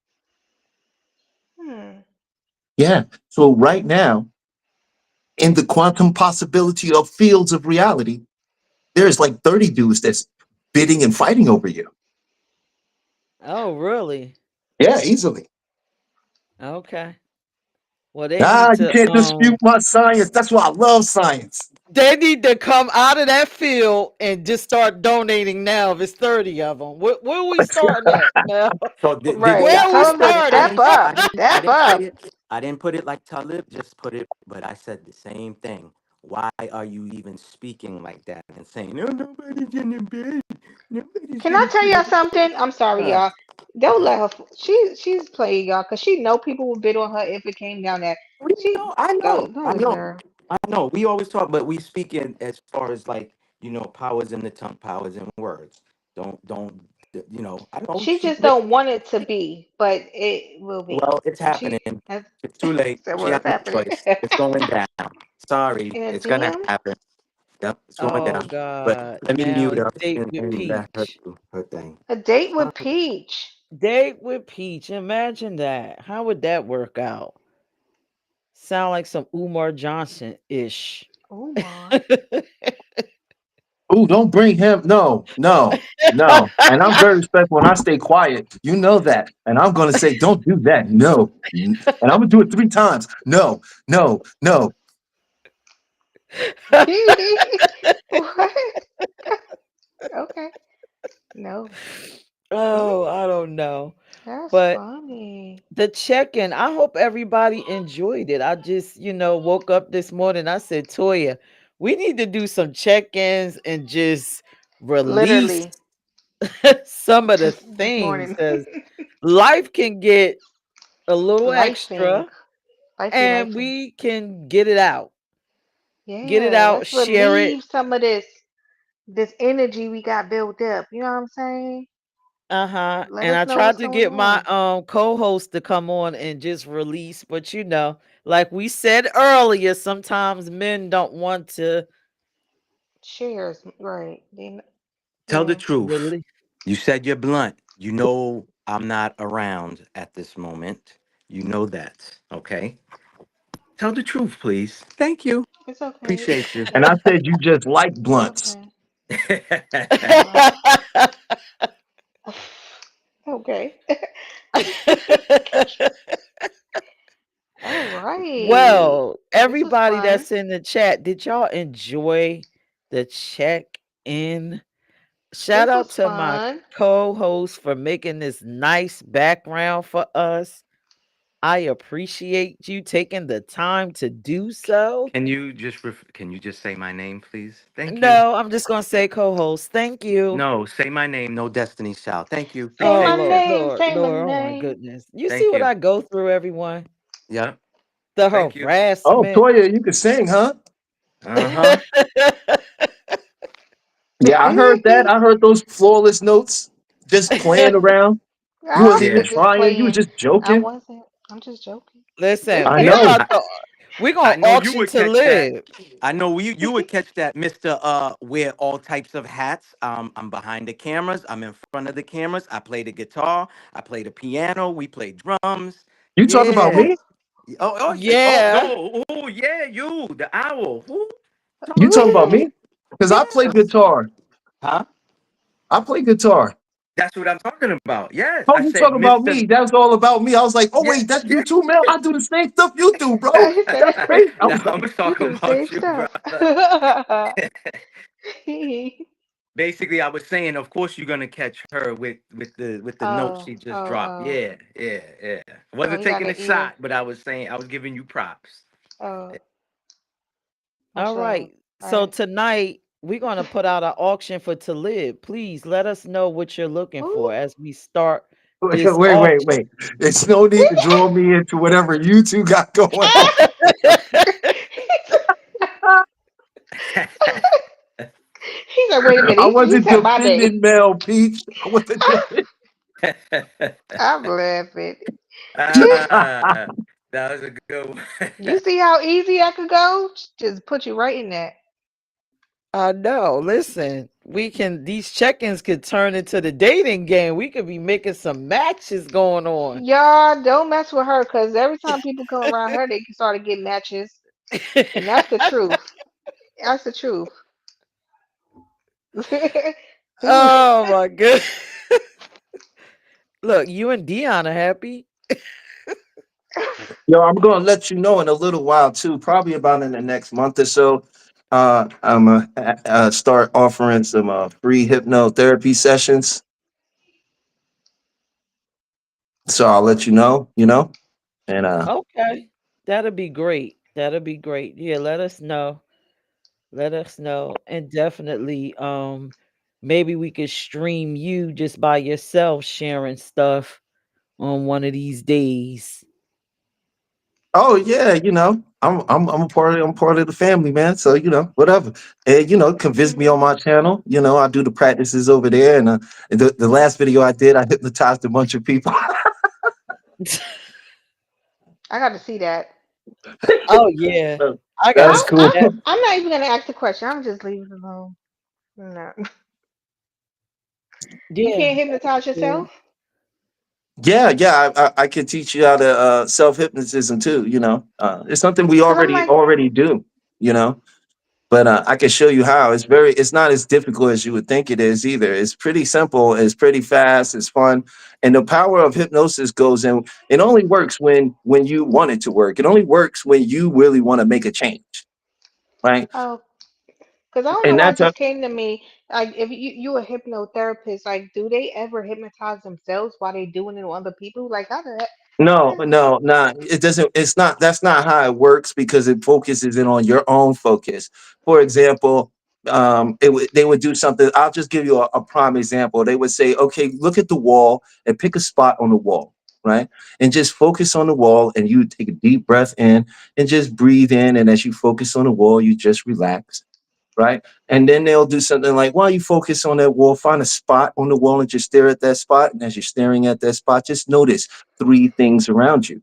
Hmm. Yeah. So right now, in the quantum possibility of fields of reality, there's like 30 dudes that's bidding and fighting over you. Oh, really? Yeah, easily. Okay. Well, they need You to can't dispute my science. That's why I love science. come out of that field and just start donating now if it's 30 of them. Where we starting at now? So did Right. they? Where we Tell them to I starting? step didn't. I up. didn't. I Step didn't say up. it. I didn't put it like Talib just put it, but I said the same thing. Why are you even speaking like that and saying, no, nobody's gonna bed. Nobody's Can I gonna tell y'all bed. something? I'm sorry, Uh, y'all. Don't let her. She's playing y'all because she know people would bid on her if it came down that. We She know, I know, don't I know, listen I know. We always talk, but we speak in as far as like, powers in the tongue, powers in words. I know She she just lives. don't want it to be, but it will be. Well, it's And she happening. has It's too late. said, She "Well, has it's no happening." choice. It's going down. Sorry, In a it's gonna DM, happen. Yep, it's going oh down. But God. let me Now mute it's her date with and let her Peach. do her thing. a date Sorry. with Peach. Date with Peach. Imagine that. How would that work out? Sound like some Umar Johnson ish. Umar. Oh, don't bring him. No, no, no. And I'm very respectful and I stay quiet. You know that. And I'm going to say, don't do that. No. And I'm going to do it 3 times. No, no, no. What? Okay. No, Oh, I don't know. that's But funny. the check-in, I hope everybody enjoyed it. I just, woke up this morning. I said, Toya, we need to do some check-ins and just release Literally, some of the this things morning. because life can get a little Lifing. extra Life be and lifing. we can get it out. Get it Yeah, out, let's share it. relieve some of this energy we got built up. You know what I'm saying? Uh-huh. Let And us I know tried what's to going get my on. co-host to come on and just release, but like we said earlier, sometimes men don't want to Cheers. Right. Tell the Yeah. truth. release. You said you're blunt. You know I'm not around at this moment. You know that. Okay. Tell the truth, please. Thank you. It's okay. Appreciate you. And I said, you just like It's blunts. okay. Well, okay. All right. Well, This was everybody fun. that's in the chat, did y'all enjoy the check-in? Shout This out was to my fun. co-host for making this nice background for us. I appreciate you taking the time to do so. can you just say my name, please? Thank you. No, I'm just gonna say co-host. Thank you. No, say my name. No Destiny's Child. Thank you. Say Oh my Appreciate you. name. Lord, Say my Lord, oh my name. goodness. You see Thank what you. I go through, everyone? Yeah. The Thank you. Oh, harassment. Toya, you can sing, huh? Uh-huh. Yeah, I heard that. I heard those flawless notes just playing around. You Ah, wasn't even Yeah. just trying. You was playing. just I joking. wasn't. I'm just joking. Listen, I we're know. about to we're I gonna know you auction would to catch that. live. I know you would catch that, Mister. Wear all types of hats. I'm behind the cameras. I'm in front of the cameras. I play the guitar. I play the piano. We play drums. You talk about Yeah. me? Yeah. No. Oh, yeah, you, the owl. Who? You Talking talk about about? me? Because I play Yes. guitar. Huh? I play guitar. That's what I'm talking about. Yes, Oh, I you said, talk about Mister. me. That's all about me. I was like, oh, Yeah, wait, that's you yeah. too, Mel. I do the same stuff you do, bro. He That's said, crazy. I No, was I'm like, gonna "You talk do the same about you, stuff." brother. Basically, I was saying, of course, you're gonna catch her with the note Oh, she just oh, dropped. oh, Yeah, yeah, yeah. oh! Wasn't He got taking an a ear. shot, but I was saying I was giving you props. Oh, All mashallah. right. So Right. tonight we're gonna put out an auction for to live. Please let us know what you're looking Ooh. for as we start this wait, wait, auction. wait. It's no need to draw me into whatever you two got going on. He said, "Wait a minute." I He wasn't said my name. defending Mel Peach. I wasn't I'm laughing. Ah, that was a good one. You see how easy I could go? Just put you right in that. I know. Listen, these check-ins could turn into the dating game. We could be making some matches going on. Y'all don't mess with her because every time people come around her, they can start to get matches. And that's the truth. That's the truth. Oh my goodness. Look, you and Dion are happy. Yo, I'm going to let you know in a little while too, probably about in the next month or so. I'm start offering some free hypnotherapy sessions. So I'll let you know. And Okay. That'll be great. That'll be great. Yeah, let us know. Let us know. And definitely, maybe we could stream you just by yourself sharing stuff on one of these days. oh yeah, I'm part of the family, man. So whatever. And can visit me on my channel. I do the practices over there. And the last video I did, I hypnotized a bunch of people. I got to see that. Oh yeah. So I that gotta was I'm see cool. I'm that. I'm not even gonna ask the question. I'm just leaving it alone. No, you Yeah, can't that'd be hypnotize cool. yourself. Yeah, yeah, I can teach you how to self hypnotism too. It's something we Cause I'm like, already do. You know, but I can show you how. It's not as difficult as you would think it is either. It's pretty simple. It's pretty fast. It's fun, and the power of hypnosis goes in. It only works when you want it to work. It only works when you really want to make a change, right? oh, cause I don't know And why it that's just came to me. Like, if you a hypnotherapist, like, do they ever hypnotize themselves while they doing it on other people? Like, how the heck? No, eh, no, not. It doesn't. It's not. That's not how it works because it focuses in on your own focus. For example, they would do something. I'll just give you a prime example. They would say, "Okay, look at the wall and pick a spot on the wall, right? And just focus on the wall. And you take a deep breath in and just breathe in. And as you focus on the wall, you just relax, right? And then they'll do something like, while you focus on that wall, find a spot on the wall and just stare at that spot. And as you're staring at that spot, just notice three things around you.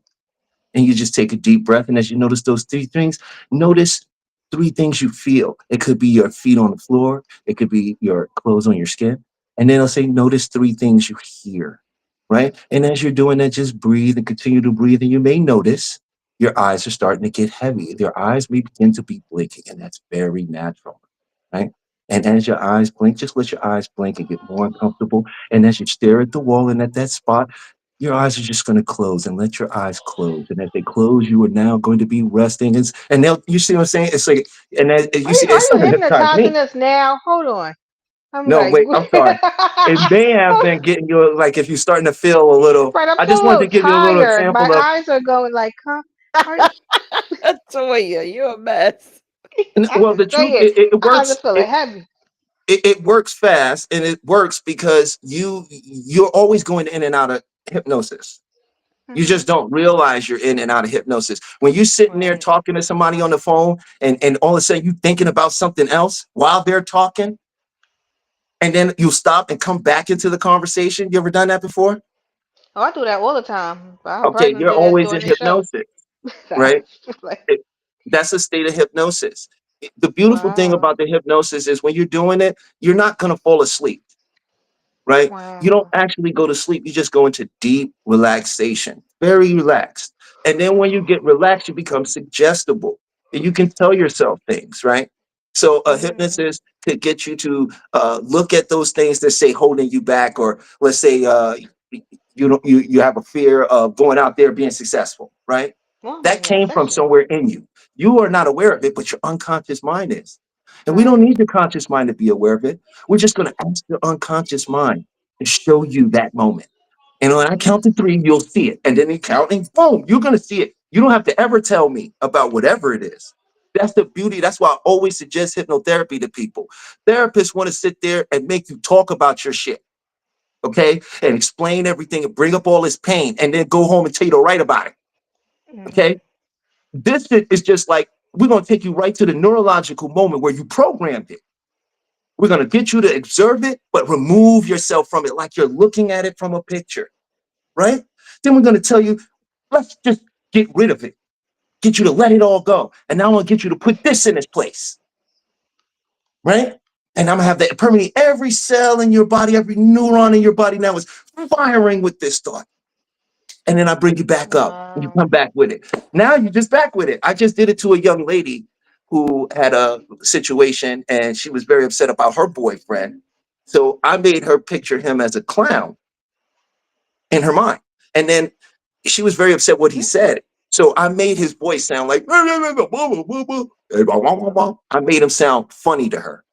And you just take a deep breath. And as you notice those three things, notice three things you feel. It could be your feet on the floor, it could be your clothes on your skin. And then it'll say, notice three things you hear, right? And as you're doing that, just breathe and continue to breathe. And you may notice your eyes are starting to get heavy. Your eyes may begin to be blinking, and that's very natural, right? And as your eyes blink, just let your eyes blink and get more uncomfortable. And as you stare at the wall and at that spot, your eyes are just going to close and let your eyes close. And as they close, you are now going to be resting. And they'll, you see what I'm saying? It's like, and as Are you you see, are it's you not going to hypnotize hypnotizing me. us now? Hold on. I'm No, like, wait, I'm sorry. It may have been getting you, like, if you're starting to feel a little, right. I'm I just feeling a wanted little to give you a little tired. My example of, eyes are going like, huh? Are you, Toya, you a mess. I'm well, the just truth, saying. it My eyes are works. feeling heavy. It works fast and it works because you're always going in and out of hypnosis. You Hmm. just don't realize you're in and out of hypnosis. When you're sitting there Right. talking to somebody on the phone and all of a sudden you thinking about something else while they're talking, and then you stop and come back into the conversation. You ever done that before? Oh, I do that all the time. I Okay, probably you're did that always in during the show. hypnosis, right? Like, It- that's a state of hypnosis. The beautiful thing wow. about the hypnosis is when you're doing it, you're not going to fall asleep, right? You don't Wow. actually go to sleep. You just go into deep relaxation, very relaxed. And then when you get relaxed, you become suggestible and you can tell yourself things, right? So a Mm. hypnotist could get you to look at those things that say holding you back, or let's say you have a fear of going out there being successful, right? Well, That came from manifestation. somewhere in you. You are not aware of it, but your unconscious mind is. And we don't Right. need your conscious mind to be aware of it. We're just going to ask your unconscious mind to show you that moment. And when I count to three, you'll see it. And then you count and boom, you're going to see it. You don't have to ever tell me about whatever it is. That's the beauty. That's why I always suggest hypnotherapy to people. Therapists want to sit there and make you talk about your shit, okay? And explain everything and bring up all this pain and then go home and tell you to write about it, Mm. okay? This shit is just like, we're going to take you right to the neurological moment where you programmed it. We're going to get you to observe it, but remove yourself from it like you're looking at it from a picture, right? Then we're going to tell you, let's just get rid of it, get you to let it all go. And now I'm going to get you to put this in its place, right? And I'm going to have that permeate every cell in your body, every neuron in your body now is firing with this thought. And then I bring you back up and you Wow. come back with it. Now you're just back with it. I just did it to a young lady who had a situation and she was very upset about her boyfriend. So I made her picture him as a clown in her mind. And then she was very upset what he Mm. said. So I made his voice sound like, I made him sound funny to her.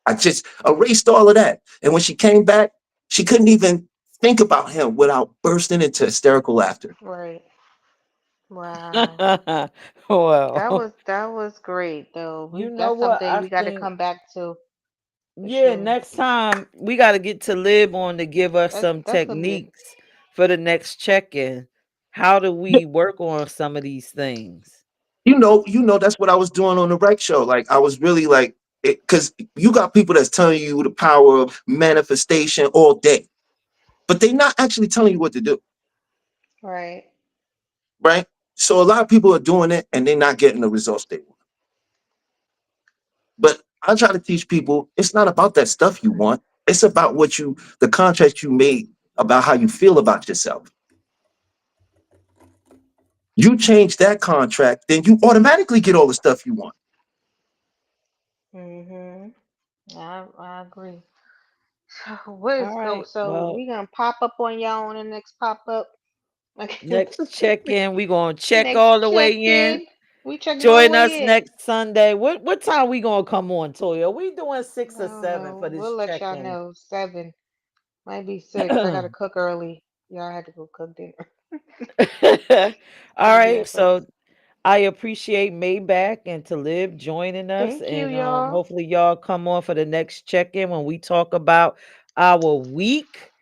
I just erased all of that. And when she came back, she couldn't even think about him without bursting into hysterical laughter. Right. Wow. Well, That was great though. you know That's what? something I we got to think, come back to for yeah, sure. next time we got to get to Lib on to give us some That's gonna be a techniques for the next check-in. How do Yeah, we work on some of these things? that's what I was doing on the rec show. Like I was really like, because you got people that's telling you the power of manifestation all day, but they're not actually telling you what to do, right. right? So a lot of people are doing it and they're not getting the results they want. But I try to teach people it's not about that stuff you want. It's about the contract you made about how you feel about yourself. You change that contract, then you automatically get all the stuff you want. Mhm. I agree. What is All right. so Well, we gonna pop up on y'all on the next pop up? Like next check-in, we gonna check next all the way check in. in. We checking all the Join us way in. next Sunday. What time we gonna come on, Toya? We doing I 6 or 7 for don't know. this We'll let y'all check-in. know. 7. Might be 6. I gotta cook early. Y'all had to go cook dinner. All Yeah, right. but So I appreciate Maybach and to live joining us, thank you, and y'all. hopefully y'all come on for the next check-in when we talk about our week,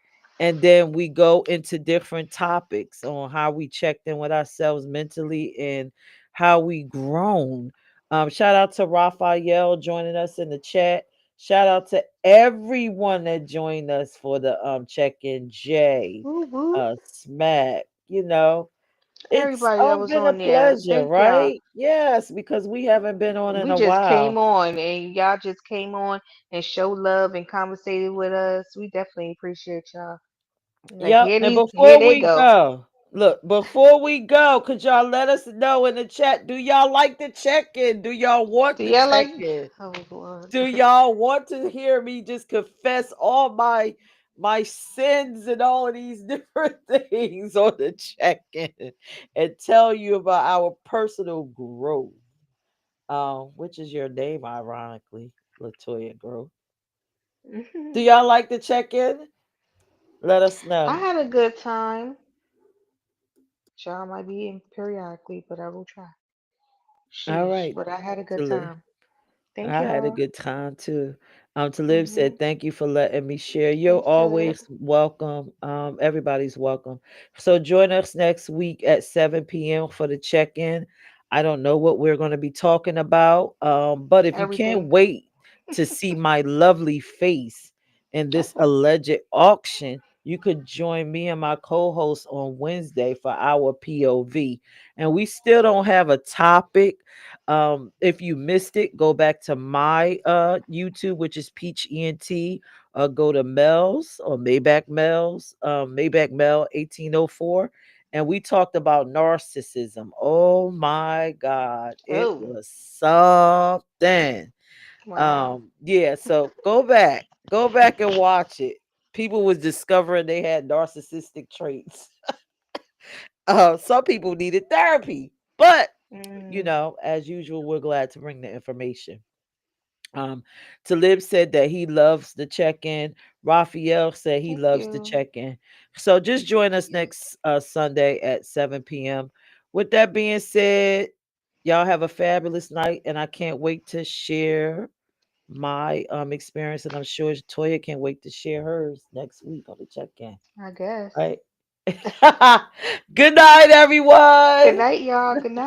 and then we go into different topics on how we checked in with ourselves mentally and how we grown. Shout out to Raphael joining us in the chat. Shout out to everyone that joined us for the check-in. Jay, Woo woo. Smack, it's Everybody that was been a on there. pleasure, Thank y'all. right? Yes, because we haven't been on in We a just came while. on and y'all just came on and showed love and conversated with us. We definitely appreciate y'all. Like Yep. And here before they we go. go, look, before we go, could y'all let us know in the chat? Do y'all like the check-in? Do y'all want Do the y'all like check-in? oh Lord. Do y'all want to hear me just confess all my sins and all of these different things on the check-in and tell you about our personal growth? Which is your name, ironically, Latoya Growth. Do y'all like to check in? Let us I know. had a good time. Y'all might be in periodically, but I will try. All Sheesh. right, But I had a good Talia. time. Thank I had a y'all. good time too. Talib Hmm. said, "Thank you for letting me share. You're Thanks, Talib. always welcome. Everybody's welcome. So join us next week at 7 p.m. for the check-in. I don't know what we're going to be talking about, but if you can't Everything. wait to see my lovely face in this alleged auction, you could join me and my co-host on Wednesday for our POV. And we still don't have a topic. If you missed it, go back to my YouTube, which is Peach ENT. Go to Mel's or Maybach Mel's, Maybach Mel 1804. And we talked about narcissism. Oh my God. It Oh, was something. wow. Yeah, so go back and watch it. People was discovering they had narcissistic traits. Some people needed therapy, but Mm, as usual, we're glad to bring the information. Talib said that he loves the check-in. Raphael said he thank loves the you. check-in. So just join us next Sunday at 7 p.m. With that being said, y'all have a fabulous night, and I can't wait to share my experience, and I'm sure Toya can't wait to share hers next week on the check-in. I guess. Right? Good night, Good everyone. night, y'all. Good night.